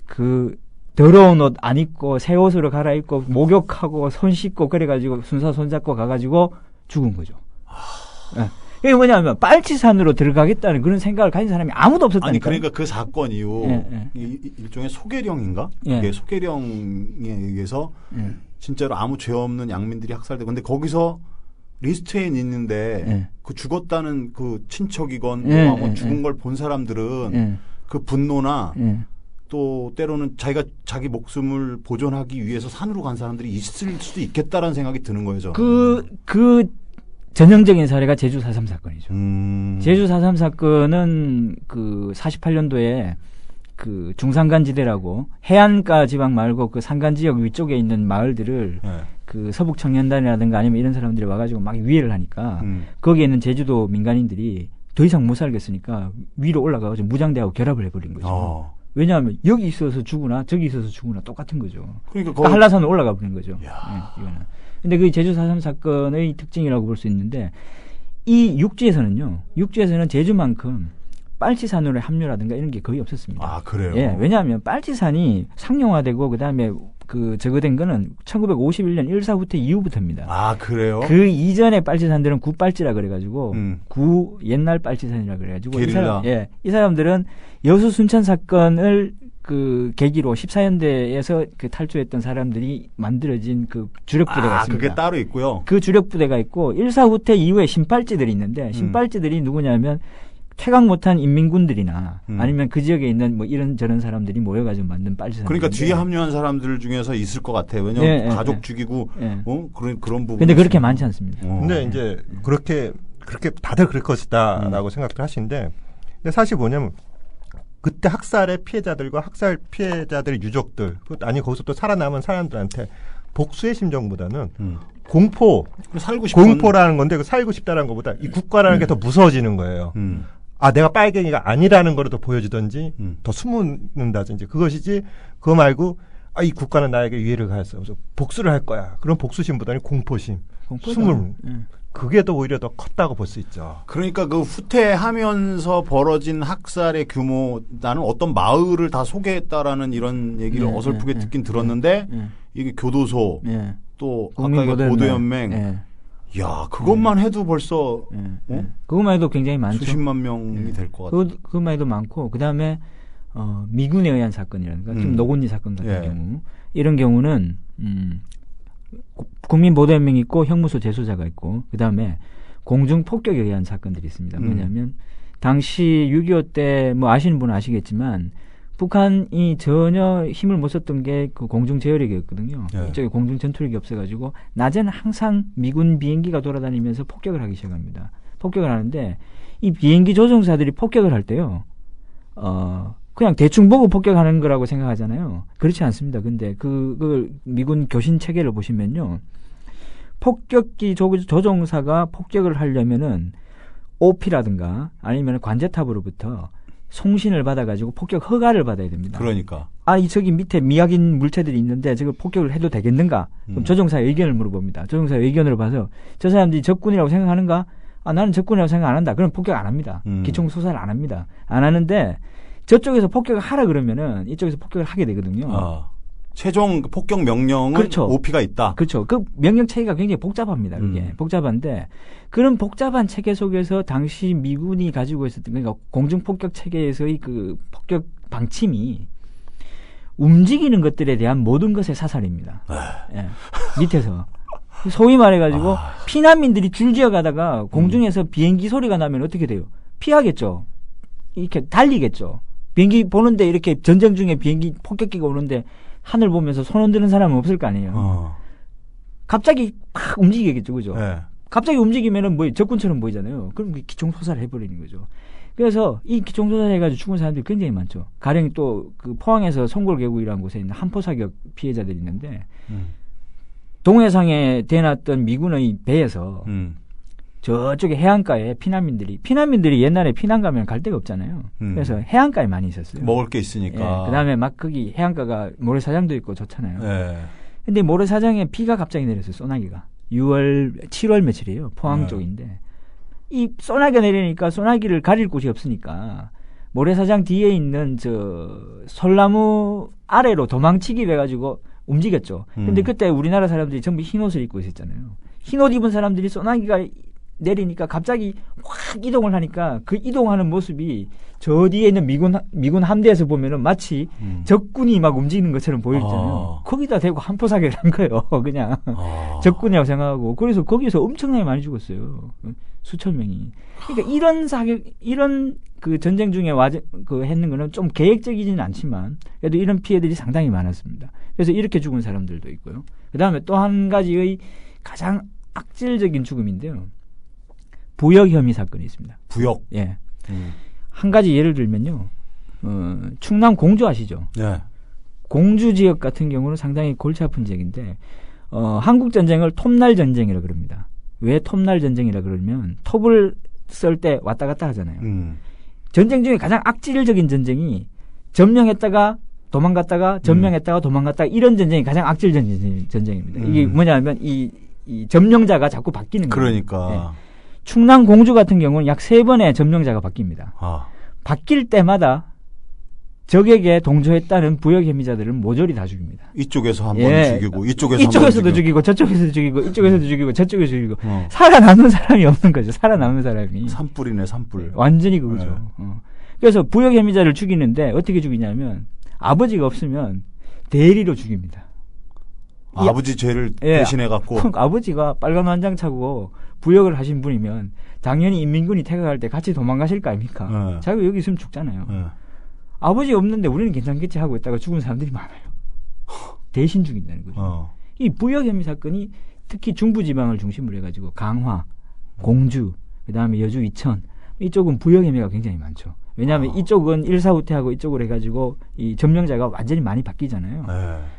그 더러운 옷 안 입고 새 옷으로 갈아입고 목욕하고 손 씻고 그래가지고 순사 손잡고 가가지고 죽은 거죠. 네. 이게 뭐냐면 빨치산으로 들어가겠다는 그런 생각을 가진 사람이 아무도 없었다니까. 아니 그러니까 그 사건 이후 일종의 소계령인가? 그게 소계령에 의해서 진짜로 아무 죄 없는 양민들이 학살되고 근데 거기서 리스트에 있는데 그 죽었다는 그 친척이건 뭐 죽은 걸 본 사람들은 그 분노나 또 때로는 자기 목숨을 보존하기 위해서 산으로 간 사람들이 있을 수도 있겠다라는 생각이 드는 거예요. 저는. 그 전형적인 사례가 제주 4.3 사건이죠. 제주 4.3 사건은 그 48년도에 그 중산간지대라고 해안가 지방 말고 그 산간 지역 위쪽에 있는 마을들을 그 서북 청년단이라든가 아니면 이런 사람들이 와가지고 막 위해를 하니까 거기에 있는 제주도 민간인들이 더 이상 못 살겠으니까 위로 올라가가지고 무장대하고 결합을 해버린 거죠. 왜냐하면 여기 있어서 죽으나 저기 있어서 죽으나 똑같은 거죠. 그러니까 한라산으로 올라가 버린 거죠. 이거는. 근데 그 제주 4.3 사건의 특징이라고 볼 수 있는데 이 육지에서는 제주만큼 빨치산으로의 합류라든가 이런 게 거의 없었습니다. 아, 그래요? 예, 왜냐하면 빨치산이 상용화되고 그다음에 그 저거된 거는 1951년 1사 후퇴 이후부터입니다. 아, 그래요? 그 이전에 빨치산들은 구빨치라 그래가지고 구 옛날 빨치산이라 그래가지고 이 사람들은 여수 순천 사건을 그 계기로 14년대에서 그 탈주했던 사람들이 만들어진 그 주력 부대가 있습니다. 그게 따로 있고요. 그 주력 부대가 있고 1사 후퇴 이후에 신빨지들이 있는데 신빨지들이 누구냐면 퇴각 못한 인민군들이나 아니면 그 지역에 있는 뭐 이런저런 사람들이 모여가지고 만든 빨치산. 그러니까 뒤에 합류한 사람들 중에서 있을 것 같아요. 왜냐하면 가족 죽이고 그런 부분. 근데 그렇게 많지 않습니다. 근데 이제 그렇게 다들 그럴 것이다라고 생각들 하시는데, 근데 사실 뭐냐면 그때 학살의 피해자들과 학살 피해자들의 유족들, 아니 거기서 또 살아남은 사람들한테 복수의 심정보다는 공포라는 건데 그 살고 싶다는 것보다 이 국가라는 게 더 무서워지는 거예요. 내가 빨갱이가 아니라는 거를 더 보여주든지 더 숨는다든지 그것이지 그거 말고 이 국가는 나에게 위해를 가했어. 그래서 복수를 할 거야. 그런 복수심보다는 공포심, 숨을 그게 더 오히려 더 컸다고 볼 수 있죠. 그러니까 그 후퇴하면서 벌어진 학살의 규모, 나는 어떤 마을을 다 소개했다라는 이런 얘기를 어설프게 듣긴 들었는데 이게 교도소 또 아까 고도연맹 야, 그것만 해도 벌써 그것만 해도 굉장히 많죠. 수십만 명이 될 것 같아요. 그것만 해도 많고 그다음에 미군에 의한 사건이라든가 좀 노곤지 사건 같은 경우 이런 경우는 국민보도연맹이 있고 형무소 재소자가 있고 그다음에 공중폭격에 의한 사건들이 있습니다. 뭐냐면 당시 6.25 때 뭐 아시는 분은 아시겠지만 북한이 전혀 힘을 못 썼던 게 그 공중 제어력이었거든요. 이쪽에 공중 전투력이 없어가지고 낮에는 항상 미군 비행기가 돌아다니면서 폭격을 하기 시작합니다. 폭격을 하는데 이 비행기 조종사들이 폭격을 할 때요. 그냥 대충 보고 폭격하는 거라고 생각하잖아요. 그렇지 않습니다. 근데 그 미군 교신 체계를 보시면요. 폭격기 조종사가 폭격을 하려면은 OP라든가 아니면 관제탑으로부터 송신을 받아가지고 폭격 허가를 받아야 됩니다. 그러니까. 저기 밑에 미약인 물체들이 있는데 저걸 폭격을 해도 되겠는가? 그럼 조종사의 의견을 물어봅니다. 조종사의 의견으로 봐서 저 사람들이 적군이라고 생각하는가? 나는 적군이라고 생각 안 한다. 그럼 폭격 안 합니다. 기총 소사를 안 합니다. 안 하는데 저쪽에서 폭격을 하라 그러면은 이쪽에서 폭격을 하게 되거든요. 최종 폭격 명령은 그렇죠. OP가 있다. 그렇죠. 그 명령 체계가 굉장히 복잡합니다. 그게 복잡한데 그런 복잡한 체계 속에서 당시 미군이 가지고 있었던 그러니까 공중 폭격 체계에서의 그 폭격 방침이 움직이는 것들에 대한 모든 것의 사살입니다. 밑에서 소위 말해가지고 피난민들이 줄지어 가다가 공중에서 비행기 소리가 나면 어떻게 돼요? 피하겠죠. 이렇게 달리겠죠. 비행기 보는데 이렇게 전쟁 중에 비행기 폭격기가 오는데 하늘 보면서 손 흔드는 사람은 없을 거 아니에요. 갑자기 막 움직이겠죠, 그죠? 갑자기 움직이면은 뭐 적군처럼 보이잖아요. 그럼 기총 소사를 해버리는 거죠. 그래서 이 기총소사 해가지고 죽은 사람들이 굉장히 많죠. 가령 또 그 포항에서 송골계곡이라는 곳에 있는 한포사격 피해자들이 있는데 동해상에 대놨던 미군의 배에서 저쪽에 해안가에 피난민들이 옛날에 피난 가면 갈 데가 없잖아요. 그래서 해안가에 많이 있었어요. 먹을 게 있으니까. 예, 그다음에 막 거기 해안가가 모래사장도 있고 좋잖아요. 예. 근데 모래사장에 비가 갑자기 내렸어요. 소나기가. 7월 며칠이에요. 포항 쪽인데. 이 소나기가 내리니까 소나기를 가릴 곳이 없으니까 모래사장 뒤에 있는 저 솔나무 아래로 도망치기 해가지고 움직였죠. 근데 그때 우리나라 사람들이 전부 흰옷을 입고 있었잖아요. 흰옷 입은 사람들이 소나기가 내리니까 갑자기 확 이동을 하니까 그 이동하는 모습이 저 뒤에 있는 미군 함대에서 보면은 마치 적군이 막 움직이는 것처럼 보이잖아요. 거기다 대고 한포사격을 한 거예요. 그냥 적군이라고 생각하고. 그래서 거기서 엄청나게 많이 죽었어요. 수천 명이. 그러니까 이런 그 전쟁 중에 했는 거는 좀 계획적이지는 않지만 그래도 이런 피해들이 상당히 많았습니다. 그래서 이렇게 죽은 사람들도 있고요. 그 다음에 또 한 가지의 가장 악질적인 죽음인데요. 부역 혐의 사건이 있습니다. 부역? 예. 한 가지 예를 들면요. 충남 공주 아시죠? 예. 공주 지역 같은 경우는 상당히 골치 아픈 지역인데, 한국 전쟁을 톱날 전쟁이라 그럽니다. 왜 톱날 전쟁이라 그러면 톱을 썰 때 왔다 갔다 하잖아요. 전쟁 중에 가장 악질적인 전쟁이 점령했다가 도망갔다가 점령했다가 도망갔다가 이런 전쟁이 가장 악질적인 전쟁입니다. 이게 뭐냐면 이 점령자가 자꾸 바뀌는 거예요. 그러니까. 네. 충남 공주 같은 경우는 약 3번의 점령자가 바뀝니다. 바뀔 때마다 적에게 동조했다는 부역 혐의자들은 모조리 다 죽입니다. 이쪽에서 한 번 죽이고 이쪽에서도 죽이고 저쪽에서도 죽이고 이쪽에서도 죽이고 저쪽에서 죽이고 살아남는 사람이 없는 거죠. 살아남는 사람이. 산불이네 산불. 완전히 그거죠. 그래서 부역 혐의자를 죽이는데 어떻게 죽이냐면 아버지가 없으면 대리로 죽입니다. 아버지 죄를 대신해갖고. 아버지가 빨간 완장 차고 부역을 하신 분이면 당연히 인민군이 퇴각할 때 같이 도망가실 거 아닙니까? 자기가 여기 있으면 죽잖아요. 아버지 없는데 우리는 괜찮겠지 하고 있다가 죽은 사람들이 많아요. 대신 죽인다는 거죠. 이 부역 혐의 사건이 특히 중부지방을 중심으로 해가지고 강화, 공주, 그 다음에 여주, 이천 이쪽은 부역 혐의가 굉장히 많죠. 왜냐하면 이쪽은 일사후퇴하고 이쪽으로 해가지고 이 점령자가 완전히 많이 바뀌잖아요.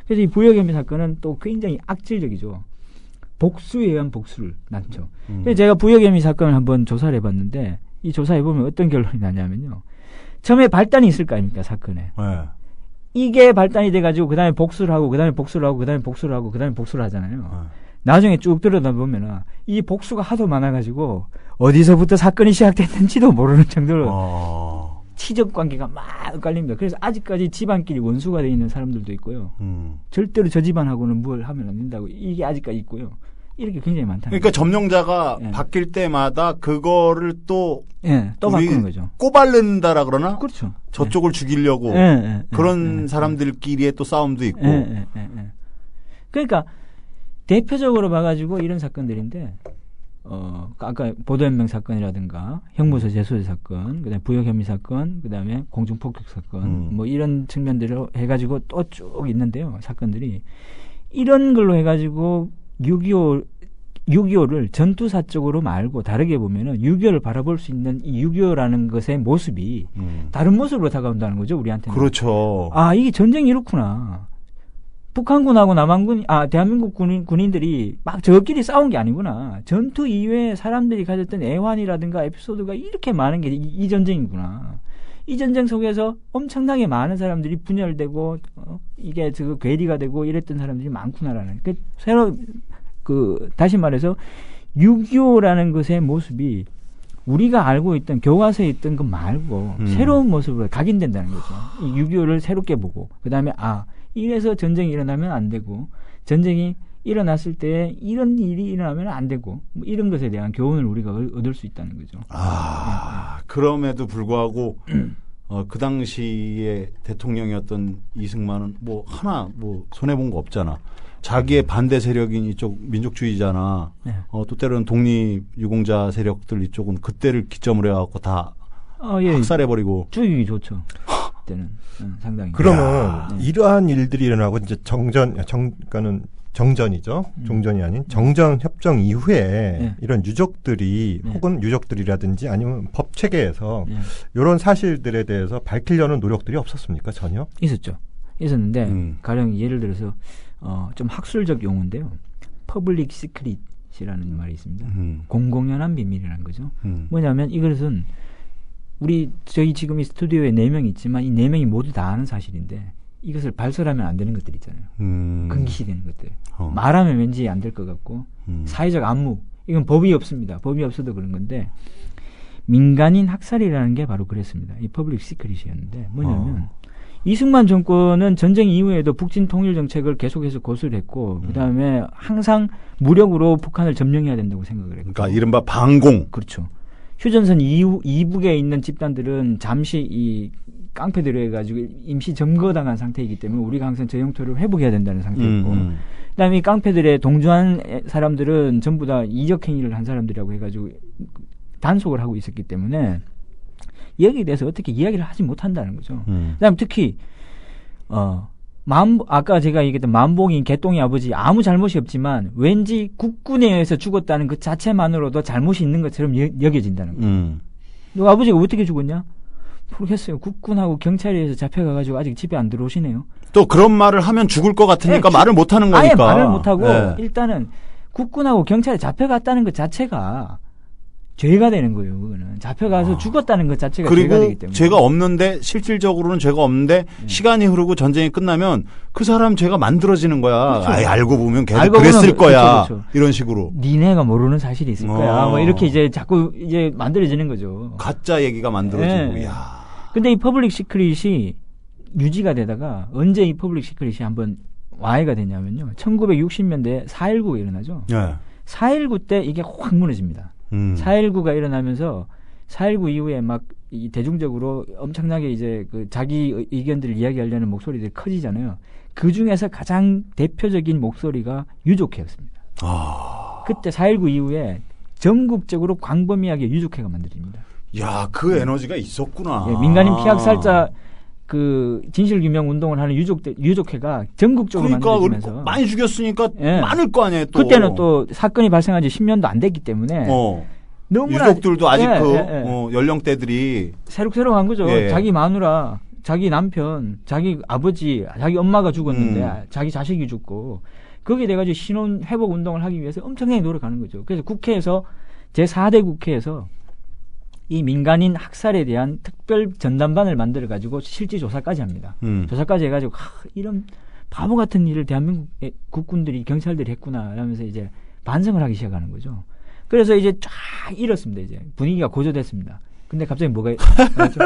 그래서 이 부역 혐의 사건은 또 굉장히 악질적이죠. 복수에 의한 복수를 낳죠. 그래서 제가 부역 혐의 사건을 한번 조사를 해봤는데 이 조사해보면 어떤 결론이 나냐면요. 처음에 발단이 있을 거 아닙니까, 사건에. 이게 발단이 돼가지고 그 다음에 복수를 하고 그 다음에 복수를 하고 그 다음에 복수를 하고 그 다음에 복수를 하잖아요. 나중에 쭉 들여다보면 이 복수가 하도 많아가지고 어디서부터 사건이 시작됐는지도 모르는 정도로 치적 관계가 막 엇갈립니다. 그래서 아직까지 집안끼리 원수가 돼 있는 사람들도 있고요. 절대로 저 집안하고는 뭘 하면 안 된다고 이게 아직까지 있고요. 이렇게 굉장히 많다. 그러니까 점령자가 바뀔 때마다 그거를 또 바꾸는 거죠. 꼬발른다라 그러나? 그렇죠. 저쪽을 죽이려고 그런 사람들끼리의 또 싸움도 있고. 그러니까 대표적으로 봐가지고 이런 사건들인데 아까 보도연맹 사건이라든가 형무소 재소재 사건, 그다음에 부역 혐의 사건, 그다음에 공중폭격 사건, 뭐 이런 측면들로 해가지고 또 쭉 있는데요. 사건들이 이런 걸로 해가지고 6.25를 전투사적으로 말고 다르게 보면은 6.25를 바라볼 수 있는 이 6.25라는 것의 모습이 다른 모습으로 다가온다는 거죠, 우리한테는. 그렇죠. 아, 이게 전쟁이 이렇구나. 북한군하고 남한군, 대한민국 군인들이 막 저끼리 싸운 게 아니구나. 전투 이외에 사람들이 가졌던 애환이라든가 에피소드가 이렇게 많은 게 이 전쟁이구나. 이 전쟁 속에서 엄청나게 많은 사람들이 분열되고, 이게 괴리가 되고 이랬던 사람들이 많구나라는. 다시 말해서 6.25라는 것의 모습이 우리가 알고 있던 교과서에 있던 것 말고 새로운 모습으로 각인된다는 거죠. 이 6.25를 새롭게 보고, 그 다음에 이래서 전쟁이 일어나면 안 되고 전쟁이 일어났을 때 이런 일이 일어나면 안 되고 뭐 이런 것에 대한 교훈을 우리가 얻을 수 있다는 거죠. 그럼에도 불구하고 그 당시에 대통령이었던 이승만은 하나 손해본 거 없잖아. 자기의 반대 세력인 이쪽 민족주의자나 또 때로는 독립유공자 세력들 이쪽은 그때를 기점으로 해갖고 다 학살해버리고. 주의기 좋죠. 그때는 상당히. 그러면 이러한 일들이 일어나고 이제 그러니까는 정전이죠. 종전이 아닌 정전 협정 이후에 네. 이런 유족들이 네. 혹은 유족들이라든지 아니면 법 체계에서 네. 이런 사실들에 대해서 밝히려는 노력들이 없었습니까? 전혀? 있었는데 가령 예를 들어서 좀 학술적 용어인데요. 퍼블릭 시크릿이라는 말이 있습니다. 공공연한 비밀이라는 거죠. 뭐냐면 이것은 저희 지금 이 스튜디오에 4명 있지만 이 4명이 모두 다 아는 사실인데 이것을 발설하면 안 되는 것들 있잖아요. 금기시되는 것들. 말하면 왠지 안 될 것 같고 사회적 안무. 이건 법이 없습니다. 법이 없어도 그런 건데 민간인 학살이라는 게 바로 그랬습니다. 이 퍼블릭 시크릿이었는데 뭐냐면 이승만 정권은 전쟁 이후에도 북진 통일 정책을 계속해서 고수를 했고 그다음에 항상 무력으로 북한을 점령해야 된다고 생각을 했고 그러니까 이른바 방공. 그렇죠. 휴전선 이북에 있는 집단들은 잠시 이 깡패 들여가지고 임시 점거당한 상태이기 때문에 우리가 항상 저 영토를 회복해야 된다는 상태였고 그다음에 이 깡패들의 동조한 사람들은 전부 다 이적 행위를 한 사람들이라고 해가지고 단속을 하고 있었기 때문에 여기에 대해서 어떻게 이야기를 하지 못한다는 거죠. 그다음에 특히 아까 제가 얘기했던 만복인 개똥이 아버지 아무 잘못이 없지만 왠지 국군에 의해서 죽었다는 그 자체만으로도 잘못이 있는 것처럼 여겨진다는 거죠. 너 아버지가 어떻게 죽었냐? 모르겠어요. 국군하고 경찰에 의해서 잡혀가가지고 아직 집에 안 들어오시네요. 또 그런 말을 하면 죽을 것 같으니까 말을 못하는 거니까. 아예 말을 못하고 네. 일단은 국군하고 경찰에 잡혀갔다는 것 자체가 죄가 되는 거예요. 그거는 잡혀가서 죽었다는 것 자체가 죄가 되기 그리고 때문에. 죄가 없는데 실질적으로는 죄가 없는데 시간이 흐르고 전쟁이 끝나면 그 사람 죄가 만들어지는 거야. 그렇죠. 아이, 알고 보면 걔도 알고 그랬을 보면, 거야. 그렇죠. 이런 식으로. 니네가 모르는 사실이 있을 거야. 뭐 이렇게 이제 자꾸 이제 만들어지는 거죠. 가짜 얘기가 만들어지고. 네. 야. 근데 이 퍼블릭 시크릿이 유지가 되다가 언제 이 퍼블릭 시크릿이 한번 와해가 되냐면요. 1960년대에 4.19가 일어나죠. 네. 4.19 때 이게 확 무너집니다. 4.19가 일어나면서 4.19 이후에 막 이 대중적으로 엄청나게 이제 그 자기 의견들을 이야기하려는 목소리들이 커지잖아요. 그 중에서 가장 대표적인 목소리가 유족회였습니다. 그때 4.19 이후에 전국적으로 광범위하게 유족회가 만들어집니다. 야, 그 에너지가 있었구나. 예, 민간인 피학살자 그 진실규명 운동을 하는 유족회가 전국적으로 그러니까 만들어지면서 많이 죽였으니까 예. 많을 거 아니에요. 또. 그때는 또 사건이 발생한 지 10년도 안 됐기 때문에 너무나 유족들도 아직 예. 연령대들이 새록새록한 거죠. 예. 자기 마누라, 자기 남편, 자기 아버지, 자기 엄마가 죽었는데 자기 자식이 죽고 거기에 돼가지고 신원 회복 운동을 하기 위해서 엄청나게 노력하는 거죠. 그래서 국회에서 제4대 국회에서 이 민간인 학살에 대한 특별 전담반을 만들어가지고 실질 조사까지 합니다. 조사까지 해가지고 이런 바보 같은 일을 대한민국 국군들이 경찰들이 했구나 하면서 이제 반성을 하기 시작하는 거죠. 그래서 이제 쫙 이렇습니다. 이제 분위기가 고조됐습니다. 근데 갑자기 뭐가 나죠?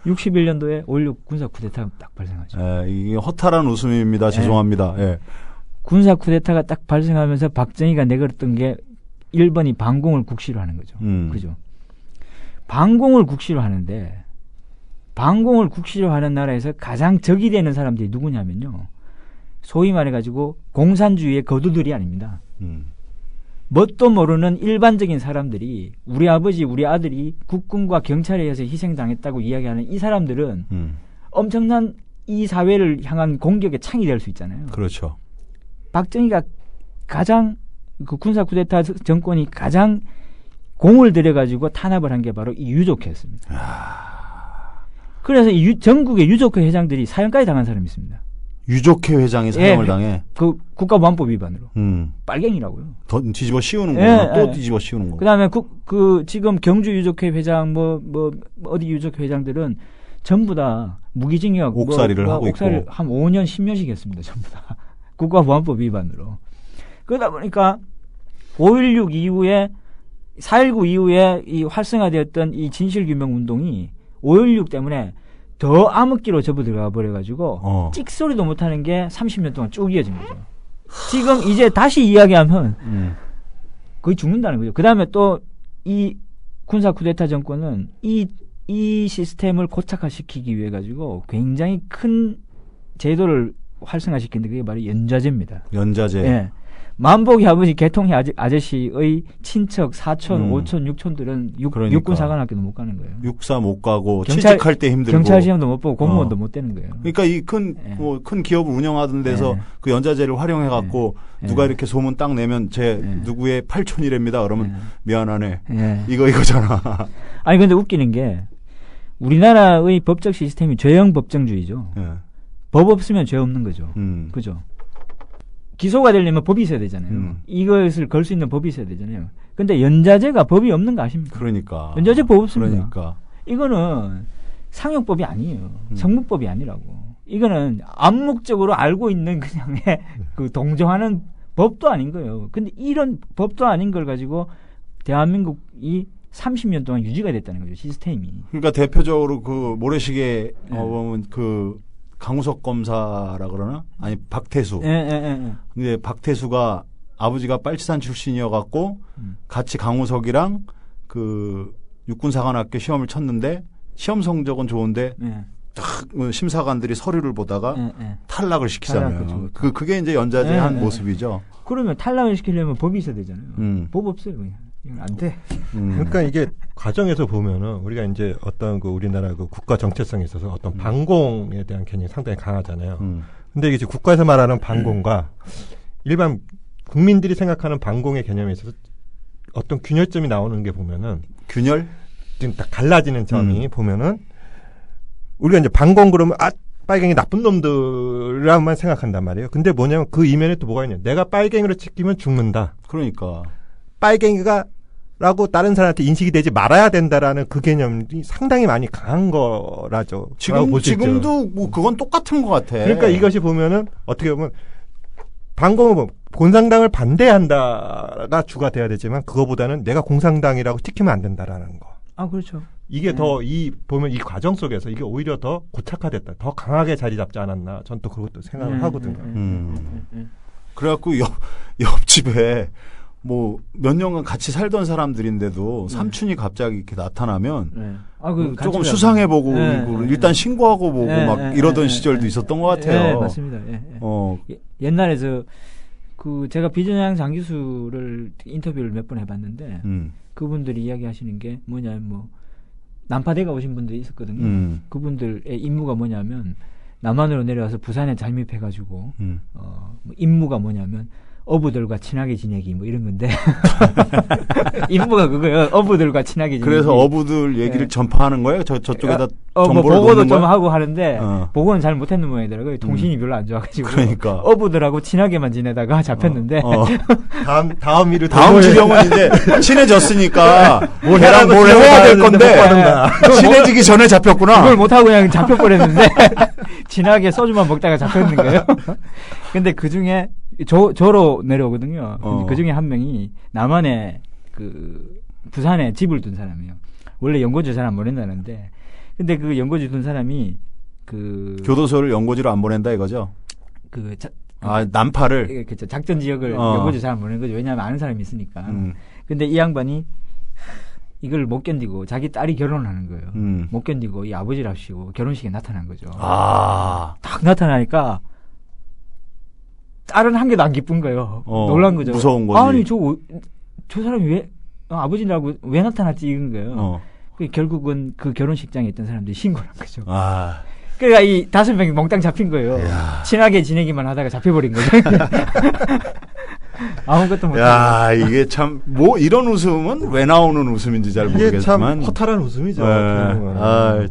61년도에 5.16 군사 쿠데타가 딱 발생하죠. 이게 허탈한 웃음입니다. 죄송합니다. 예. 군사 쿠데타가 딱 발생하면서 박정희가 내걸었던 게 1번이 반공을 국시로 하는 거죠. 그죠? 반공을 국시로 하는데 반공을 국시로 하는 나라에서 가장 적이 되는 사람들이 누구냐면요. 소위 말해가지고 공산주의의 거두들이 아닙니다. 뭣도 모르는 일반적인 사람들이 우리 아버지, 우리 아들이 국군과 경찰에 의해서 희생당했다고 이야기하는 이 사람들은 엄청난 이 사회를 향한 공격의 창이 될 수 있잖아요. 그렇죠. 박정희가 가장 그 군사 쿠데타 정권이 가장 공을 들여가지고 탄압을 한 게 바로 이 유족회였습니다. 그래서 전국의 유족회 회장들이 사형까지 당한 사람이 있습니다. 유족회 회장이 사형을 당해? 그 국가보안법 위반으로. 빨갱이라고요. 더 뒤집어 씌우는 거야. 또 뒤집어 씌우는 거. 그 다음에 지금 경주 유족회 회장, 어디 유족회 회장들은 전부 다 무기징역. 옥살이를 하고 옥살이를 있고. 한 5년, 10년씩 했습니다. 전부 다. 국가보안법 위반으로. 그러다 보니까 5.16 이후에 4.19 이후에 이 활성화되었던 이 진실규명 운동이 5.16 때문에 더 암흑기로 접어들어가 버려가지고 찍소리도 못하는 게 30년 동안 쭉 이어진 거죠. 지금 이제 다시 이야기하면 거의 죽는다는 거죠. 그 다음에 또 이 군사 쿠데타 정권은 이 시스템을 고착화시키기 위해 가지고 굉장히 큰 제도를 활성화시키는데 그게 바로 연좌제입니다. 연좌제. 예. 만복이 아버지 개통희 아저씨의 친척, 사촌, 오촌, 육촌들은 그러니까. 육군사관학교도 못 가는 거예요. 육사 못 가고 경찰- 취직할 때 힘들고. 경찰 시험도 못 보고 공무원도 못 되는 거예요. 그러니까 이 큰 큰 기업을 운영하던 데서 그 연자제를 활용해 갖고 누가 이렇게 소문 딱 내면 제 누구의 팔촌이랍니다. 그러면 미안하네. 이거잖아. 아니 근데 웃기는 게 우리나라의 법적 시스템이 죄형 법정주의죠. 예. 법 없으면 죄 없는 거죠. 그죠? 기소가 되려면 법이 있어야 되잖아요. 이것을 걸 수 있는 법이 있어야 되잖아요. 근데 연자제가 법이 없는 거 아십니까? 그러니까. 연자제 법 없습니다. 그러니까. 이거는 상용법이 아니에요. 성문법이 아니라고. 이거는 암묵적으로 알고 있는 그냥의 그 동정하는 법도 아닌 거예요. 근데 이런 법도 아닌 걸 가지고 대한민국이 30년 동안 유지가 됐다는 거죠. 시스템이. 그러니까 대표적으로 그 모래시계 보면 그 강우석 검사라 그러나? 아니 박태수. 근데 박태수가 아버지가 빨치산 출신이어 갖고 같이 강우석이랑 그 육군사관학교 시험을 쳤는데 시험 성적은 좋은데 딱 심사관들이 서류를 보다가 탈락을 시키잖아요. 그게 이제 연자제의 한 모습이죠. 그러면 탈락을 시키려면 법이 있어야 되잖아요. 법 없어요. 그냥. 이건 안 돼. 그러니까 이게 과정에서 보면은 우리가 이제 어떤 그 우리나라 그 국가 정체성에 있어서 어떤 반공에 대한 개념이 상당히 강하잖아요. 근데 이게 지금 국가에서 말하는 반공과 일반 국민들이 생각하는 반공의 개념에 있어서 어떤 균열점이 나오는 게 보면은 균열? 지금 딱 갈라지는 점이 보면은 우리가 이제 반공 그러면 빨갱이 나쁜 놈들이라만 생각한단 말이에요. 근데 뭐냐면 그 이면에 또 뭐가 있냐. 내가 빨갱이로 찍히면 죽는다. 그러니까. 빨갱이가라고 다른 사람한테 인식이 되지 말아야 된다라는 그 개념이 상당히 많이 강한 거라죠. 지금도 뭐 그건 똑같은 것 같아. 그러니까 이것이 보면은 어떻게 보면 반공은 뭐 공산당을 반대한다가 주가 돼야 되지만 그거보다는 내가 공산당이라고 찍히면 안 된다라는 거. 아 그렇죠. 이게 더 보면 이 과정 속에서 이게 오히려 더 고착화됐다. 더 강하게 자리 잡지 않았나. 전 또 그것도 생각을 하거든요. 그래갖고 옆집에 뭐 몇 년간 같이 살던 사람들인데도 삼촌이 갑자기 이렇게 나타나면 조금 수상해보고 일단 신고하고 보고 막 이러던 시절도 있었던 것 같아요. 네, 맞습니다. 옛날에 제가 비전향 장기수를 인터뷰를 몇 번 해봤는데 그분들이 이야기하시는 게 뭐냐면 뭐 난파대가 오신 분들이 있었거든요. 그분들의 임무가 뭐냐면 남한으로 내려와서 부산에 잠입해가지고 뭐 임무가 뭐냐면 어부들과 친하게 지내기 뭐 이런 건데 임무가 그거예요. 어부들과 친하게 지내기. 그래서 어부들 얘기를 전파하는 거예요? 저쪽에다 정보를 뭐 보고도 좀 거야? 하고 하는데 보고는 잘 못했는 모양이더라고요. 통신이 별로 안 좋아가지고. 그러니까 어부들하고 친하게만 지내다가 잡혔는데 다음 주경은 이제 친해졌으니까 걔랑 뭘 해야 될 건데 친해지기 전에 잡혔구나. 그걸 못하고 그냥 잡혀버렸는데 친하게 소주만 먹다가 잡혔는 거예요. 근데 그 중에 저로 내려오거든요. 그 중에 한 명이 남한에 부산에 집을 둔 사람이에요. 원래 연고지 잘 안 보낸다는데, 근데 그 연고지 둔 사람이 교도소를 연고지로 안 보낸다 이거죠? 난파를 그렇죠. 작전 지역을 연고지 잘 안 보내는 거죠. 왜냐하면 아는 사람이 있으니까. 근데 이 양반이 이걸 못 견디고 자기 딸이 결혼하는 거예요. 못 견디고 이 아버지랍시고 결혼식에 나타난 거죠. 딱 나타나니까. 딸은 한 개도 안 기쁜 거예요. 놀란 거죠. 무서운 거지. 아니, 저 사람이 왜, 아버지라고 왜 나타났지? 이런 거예요. 결국은 그 결혼식장에 있던 사람들이 신고를 한 거죠. 그러니까 이 5명이 몽땅 잡힌 거예요. 친하게 지내기만 하다가 잡혀버린 거죠. 아무것도 못하고. 야, 이게 참, 이런 웃음은 왜 나오는 웃음인지 잘 모르겠지만. 이게 참 허탈한 웃음이죠.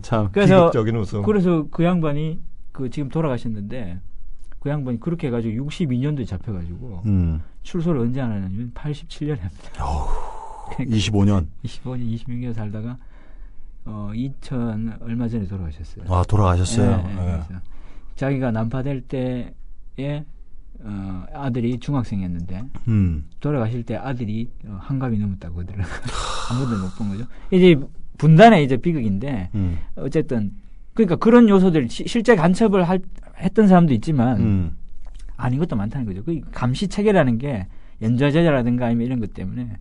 참. 비극적인 웃음. 그래서 그 양반이 지금 돌아가셨는데, 그 양반이 그렇게 해가지고 62년도에 잡혀가지고 출소를 언제 하냐면 87년에 합니다. 25년. 26년 살다가 2000 얼마 전에 돌아가셨어요. 돌아가셨어요. 네. 자기가 난파될 때에 아들이 중학생이었는데 돌아가실 때 아들이 한갑이 넘었다고 하더라고요. 아무도 못 본 거죠. 이제 분단의 이제 비극인데 어쨌든 그러니까 그런 요소들 실제 간첩을 했던 사람도 있지만 아닌 것도 많다는 거죠. 그 감시 체계라는 게 연좌제라든가 아니면 이런 것 때문에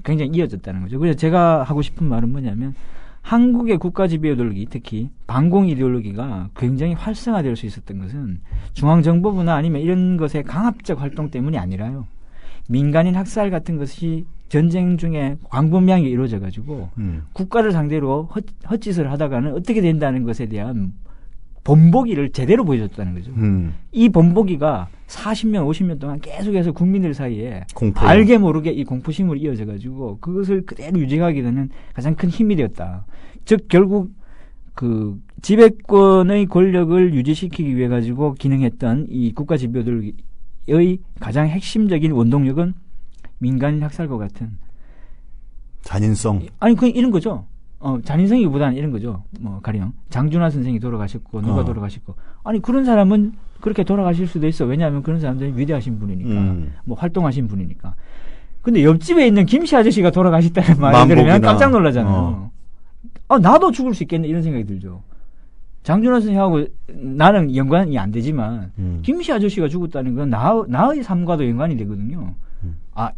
굉장히 이어졌다는 거죠. 그래서 제가 하고 싶은 말은 뭐냐면 한국의 국가 지배 이데올로기, 특히 반공 이데올로기가 굉장히 활성화될 수 있었던 것은 중앙정보부나 아니면 이런 것의 강압적 활동 때문이 아니라요. 민간인 학살 같은 것이 전쟁 중에 광범위하게 이루어져 가지고 국가를 상대로 헛짓을 하다가는 어떻게 된다는 것에 대한 본보기를 제대로 보여줬다는 거죠. 이 본보기가 40년, 50년 동안 계속해서 국민들 사이에 알게 모르게 이 공포심으로 이어져 가지고 그것을 그대로 유지하게 되는 가장 큰 힘이 되었다. 즉 결국 그 지배권의 권력을 유지시키기 위해 가지고 기능했던 이 국가 지도들의 가장 핵심적인 원동력은 민간인 학살과 같은 잔인성. 아니 그냥 이런 거죠. 잔인성이보다는 이런 거죠. 뭐 가령 장준하 선생이 돌아가셨고 누가 돌아가셨고 아니 그런 사람은 그렇게 돌아가실 수도 있어. 왜냐하면 그런 사람들은 위대하신 분이니까 뭐 활동하신 분이니까. 근데 옆집에 있는 김씨 아저씨가 돌아가셨다는 말을 들으면 깜짝 놀라잖아요. 나도 죽을 수 있겠네 이런 생각이 들죠. 장준하 선생하고 나는 연관이 안 되지만 김씨 아저씨가 죽었다는 건 나의 삶과도 연관이 되거든요.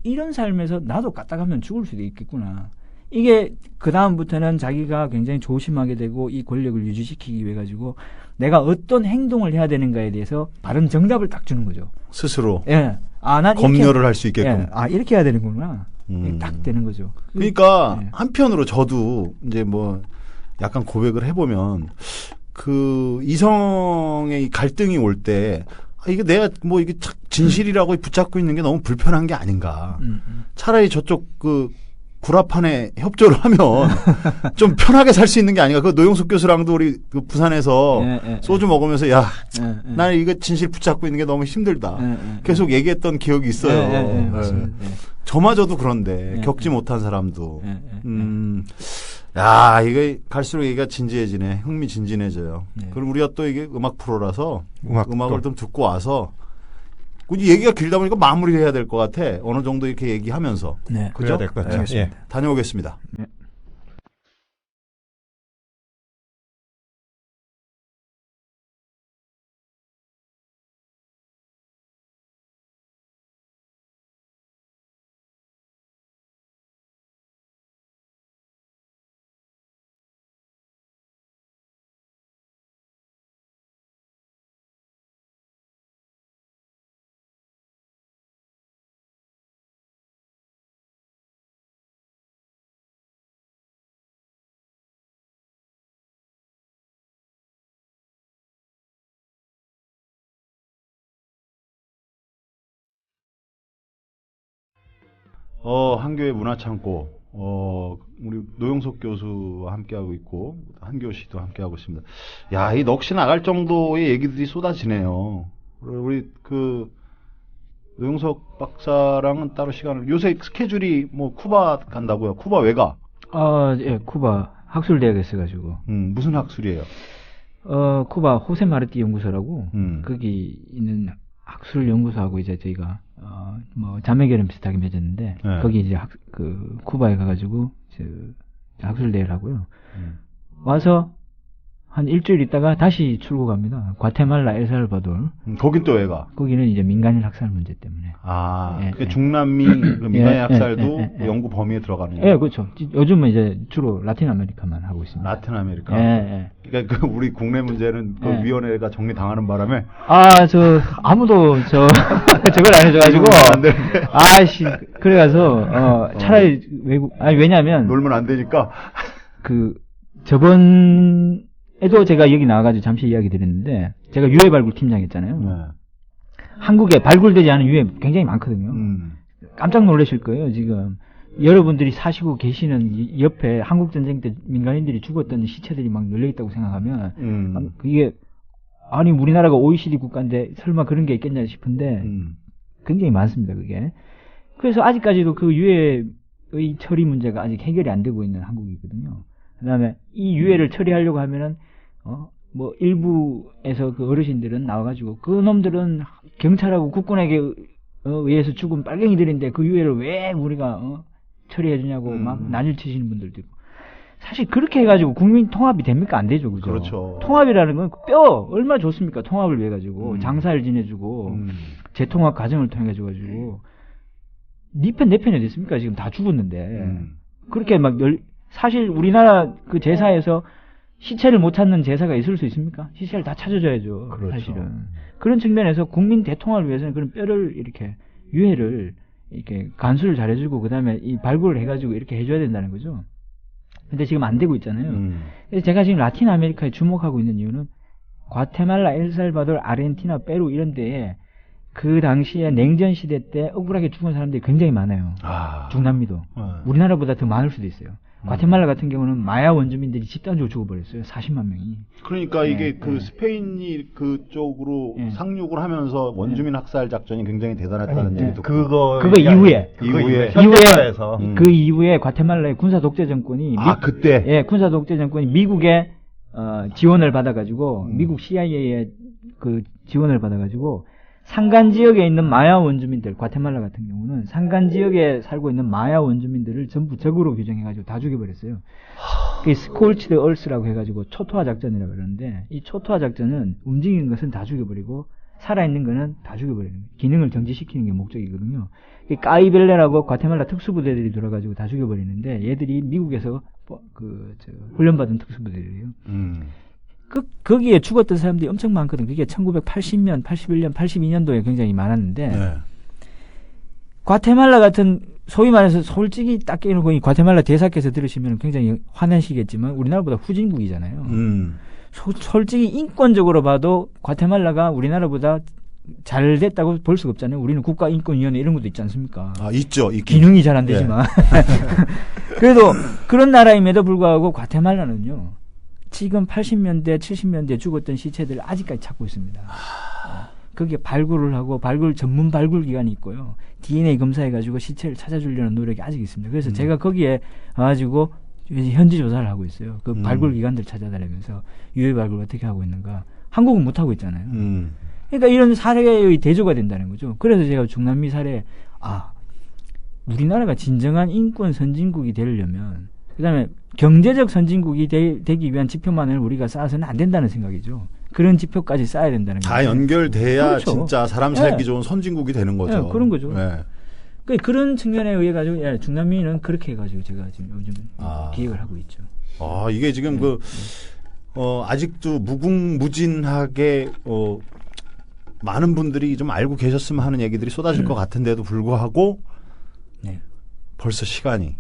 이런 삶에서 나도 까딱하면 죽을 수도 있겠구나. 이게 그 다음부터는 자기가 굉장히 조심하게 되고 이 권력을 유지시키기 위해 가지고 내가 어떤 행동을 해야 되는가에 대해서 바른 정답을 딱 주는 거죠. 스스로. 예. 난 검열을 할 수 있게끔. 예. 이렇게 해야 되는구나. 딱 되는 거죠. 그러니까 한편으로 저도 이제 뭐 약간 고백을 해보면 그 이성의 이 갈등이 올 때 이게 내가 뭐 이게 진실이라고 붙잡고 있는 게 너무 불편한 게 아닌가. 차라리 저쪽 그 구라판에 협조를 하면 좀 편하게 살 수 있는 게 아닌가. 그 노영숙 교수랑도 우리 그 부산에서 소주 먹으면서 나는 이거 진실 붙잡고 있는 게 너무 힘들다. 계속 얘기했던 기억이 있어요. 저마저도 그런데 겪지 못한 사람도. 이게 갈수록 얘기가 진지해지네. 흥미진진해져요. 그럼 우리가 또 이게 음악 프로라서 음악을 좀 듣고 와서 굳이 얘기가 길다 보니까 마무리를 해야 될 것 같아. 어느 정도 이렇게 얘기하면서. 네. 그래야 될 것 같아요. 예. 다녀오겠습니다. 네. 한교의 문화창고, 우리 노영석 교수와 함께하고 있고, 한교 씨도 함께하고 있습니다. 이 넋이 나갈 정도의 얘기들이 쏟아지네요. 우리 노영석 박사랑은 따로 시간을, 요새 스케줄이 뭐 쿠바 간다고요? 쿠바 왜 가? 예, 쿠바 학술대학에 있어가지고. 무슨 학술이에요? 쿠바 호세 마르티 연구소라고, 거기 있는 학술 연구소하고 이제 저희가 뭐 자매결연 비슷하게 맺었는데 거기 이제 쿠바에 가가지고 학술대회를 하고요. 와서 한 일주일 있다가 다시 출국합니다. 과테말라, 엘살바도르. 거긴 또 왜 가? 거기는 이제 민간인 학살 문제 때문에. 그 중남미 그 민간인 학살도 연구 범위에 들어가는 거예요? 예, 그렇죠. 요즘은 이제 주로 라틴 아메리카만 하고 있습니다. 라틴 아메리카. 예. 그러니까 우리 국내 문제는 그 위원회가 정리당하는 바람에 아무도 저걸 안 해줘가지고. 그래가서 차라리 외국 왜냐면 놀면 안 되니까. 저번에도 제가 여기 나와가지고 잠시 이야기 드렸는데 제가 유해 발굴 팀장했잖아요. 한국에 발굴되지 않은 유해 굉장히 많거든요. 깜짝 놀라실 거예요. 지금 여러분들이 사시고 계시는 옆에 한국 전쟁 때 민간인들이 죽었던 시체들이 막 널려 있다고 생각하면 그게 우리나라가 OECD 국가인데 설마 그런 게 있겠냐 싶은데 굉장히 많습니다. 그게. 그래서 아직까지도 그 유해의 처리 문제가 아직 해결이 안 되고 있는 한국이거든요. 그다음에 이 유해를 처리하려고 하면은 뭐 일부에서 그 어르신들은 나와가지고 그 놈들은 경찰하고 국군에게 의해서 죽은 빨갱이들인데 그 유해를 왜 우리가 처리해주냐고 막 난리치시는 분들도 있고. 사실 그렇게 해가지고 국민 통합이 됩니까? 안 되죠, 그죠? 그렇죠. 통합이라는 건 얼마나 좋습니까? 통합을 위해 가지고 장사를 지내주고 재통합 과정을 통해 가지고 네 편 내 편이 됐습니까? 지금 다 죽었는데 그렇게 사실 우리나라 그 제사에서 시체를 못 찾는 제사가 있을 수 있습니까? 시체를 다 찾아줘야죠. 그렇죠. 사실은. 그런 측면에서 국민 대통합을 위해서는 그런 뼈를 이렇게 유해를 이렇게 간수를 잘해주고 그다음에 이 발굴을 해가지고 이렇게 해줘야 된다는 거죠. 근데 지금 안 되고 있잖아요. 그래서 제가 지금 라틴 아메리카에 주목하고 있는 이유는 과테말라, 엘살바도르, 아르헨티나, 페루 이런 데에 그 당시에 냉전 시대 때 억울하게 죽은 사람들이 굉장히 많아요. 중남미도. 우리나라보다 더 많을 수도 있어요. 과테말라 같은 경우는 마야 원주민들이 집단적으로 죽어버렸어요. 40만 명이. 그러니까 이게 스페인이 그쪽으로 상륙을 하면서 원주민 학살 작전이 굉장히 대단했다는 얘기도. 그거 이후에. 현대사에서. 그 이후에 과테말라의 군사 독재 정권이. 그때? 예, 군사 독재 정권이 미국의, 지원을 받아가지고, 미국 CIA의 그 지원을 받아가지고, 산간 지역에 있는 마야 원주민들, 과테말라 같은 경우는 산간 지역에 살고 있는 마야 원주민들을 전부 적으로 규정해가지고 다 죽여버렸어요. 그 스콜치드 얼스라고 해가지고 초토화 작전이라고 그러는데 이 초토화 작전은 움직이는 것은 다 죽여버리고 살아있는 거는 다 죽여버리는 거예요. 기능을 정지시키는 게 목적이거든요. 까이벨레라고 과테말라 특수부대들이 들어가지고 다 죽여버리는데 얘들이 미국에서 훈련받은 특수부대들이에요. 거기에 죽었던 사람들이 엄청 많거든. 그게 1980년, 81년, 82년도에 굉장히 많았는데, 과테말라 같은, 소위 말해서 솔직히 딱 깨놓고 이 과테말라 대사께서 들으시면 굉장히 화나시겠지만, 우리나라보다 후진국이잖아요. 솔직히 인권적으로 봐도 과테말라가 우리나라보다 잘 됐다고 볼 수가 없잖아요. 우리는 국가인권위원회 이런 것도 있지 않습니까? 있죠. 기능이 잘 안 되지만. 그래도 그런 나라임에도 불구하고 과테말라는요, 지금 80년대, 70년대 죽었던 시체들을 아직까지 찾고 있습니다. 그게 발굴을 하고 전문 발굴 기관이 있고요. DNA 검사해가지고 시체를 찾아주려는 노력이 아직 있습니다. 그래서 제가 거기에 와가지고 현지 조사를 하고 있어요. 그 발굴 기관들 찾아다니면서 유해 발굴 어떻게 하고 있는가. 한국은 못 하고 있잖아요. 그러니까 이런 사례의 대조가 된다는 거죠. 그래서 제가 중남미 사례, 우리나라가 진정한 인권 선진국이 되려면 그다음에 경제적 선진국이 되기 위한 지표만을 우리가 쌓아서는 안 된다는 생각이죠. 그런 지표까지 쌓아야 된다는 거죠. 다 연결돼야 그렇죠. 진짜 사람 살기 좋은 선진국이 되는 거죠. 그런 거죠. 그런 측면에 의해 가지고 중남미는 그렇게 해가지고 제가 지금 요즘 기획을 하고 있죠. 이게 지금 아직도 무궁무진하게 많은 분들이 좀 알고 계셨으면 하는 얘기들이 쏟아질 것 같은데도 불구하고 벌써 시간이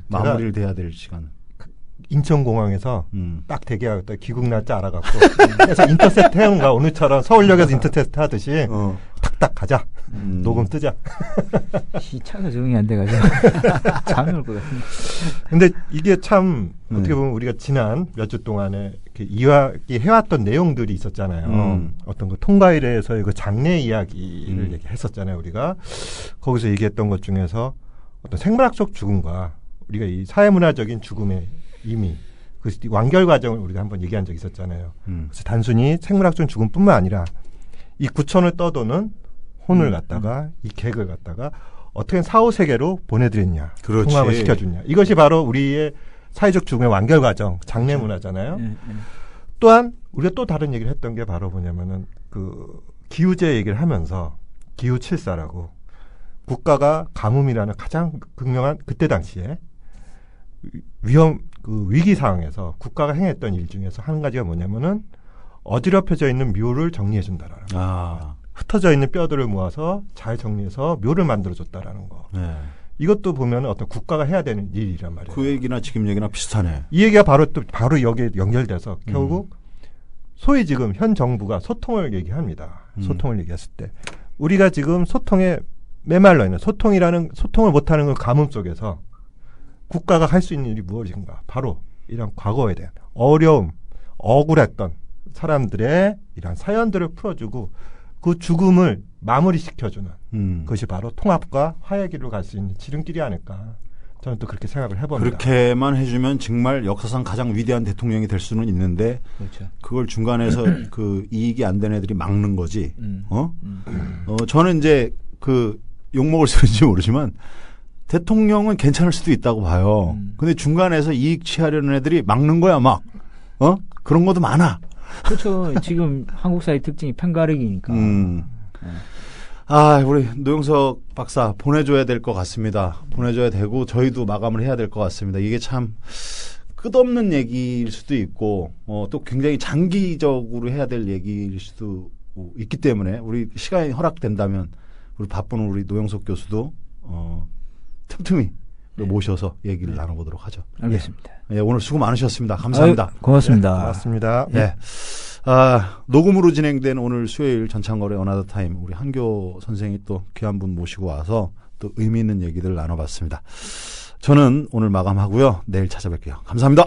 마무리를 돼야 될 시간. 인천공항에서 딱 대기하고 귀국 날짜 알아갖고 그래서 인터셉트 해온가 오늘처럼 서울역에서 인터셉트 하듯이 탁탁 가자. 녹음 뜨자. 시차가 적응이 안 돼가지고 잠이 올 것 같은데. 근데 이게 참 어떻게 보면 우리가 지난 몇 주 동안에 이렇게 이야기 해왔던 내용들이 있었잖아요. 어떤 그 통과일에서의 그 장례 이야기를 얘기했었잖아요. 우리가 거기서 얘기했던 것 중에서 어떤 생물학적 죽음과 우리가 이 사회문화적인 죽음의 의미, 그 완결 과정을 우리가 한번 얘기한 적이 있었잖아요. 그래서 단순히 생물학적 죽음뿐만 아니라 이 구천을 떠도는 혼을 갖다가 이 객을 갖다가 어떻게 사후세계로 보내드렸냐, 통합을 시켜줬냐. 이것이 바로 우리의 사회적 죽음의 완결 과정, 장례 문화잖아요. 또한 우리가 또 다른 얘기를 했던 게 바로 뭐냐면은 그 기후재 얘기를 하면서 기후칠사라고 국가가 가뭄이라는 가장 극명한 그때 당시에 위기 상황에서 국가가 행했던 일 중에서 한 가지가 뭐냐면은 어지럽혀져 있는 묘를 정리해준다라는 거. 흩어져 있는 뼈들을 모아서 잘 정리해서 묘를 만들어줬다라는 거. 이것도 보면 어떤 국가가 해야 되는 일이란 말이에요. 그 얘기나 지금 얘기나 비슷하네. 이 얘기가 바로 여기에 연결돼서 결국 소위 지금 현 정부가 소통을 얘기합니다. 소통을 얘기했을 때 우리가 지금 소통에 메말라 있는 소통을 못하는 그 가뭄 속에서 국가가 할 수 있는 일이 무엇인가? 바로 이런 과거에 대한 어려움, 억울했던 사람들의 이런 사연들을 풀어주고 그 죽음을 마무리시켜주는 그것이 바로 통합과 화해 길로 갈 수 있는 지름길이 아닐까. 저는 또 그렇게 생각을 해봅니다. 그렇게만 해주면 정말 역사상 가장 위대한 대통령이 될 수는 있는데 그렇죠. 그걸 중간에서 그 이익이 안 되는 애들이 막는 거지. 저는 이제 그 욕먹을 소리인지 모르지만 대통령은 괜찮을 수도 있다고 봐요. 근데 중간에서 이익 취하려는 애들이 막는 거야 막. 그런 것도 많아. 그렇죠. 지금 한국 사회 특징이 편가르기니까. 우리 노영석 박사 보내줘야 될 것 같습니다. 보내줘야 되고 저희도 마감을 해야 될 것 같습니다. 이게 참 끝없는 얘기일 수도 있고 또 굉장히 장기적으로 해야 될 얘기일 수도 있기 때문에 우리 시간이 허락된다면 우리 바쁜 우리 노영석 교수도 틈틈이 모셔서 얘기를 나눠보도록 하죠. 알겠습니다. 예, 오늘 수고 많으셨습니다. 감사합니다. 고맙습니다. 네, 고맙습니다. 예. 녹음으로 진행된 오늘 수요일 전창걸의 어나더 타임, 우리 한교 선생이 또 귀한 분 모시고 와서 또 의미 있는 얘기들 나눠봤습니다. 저는 오늘 마감하고요. 내일 찾아뵐게요. 감사합니다.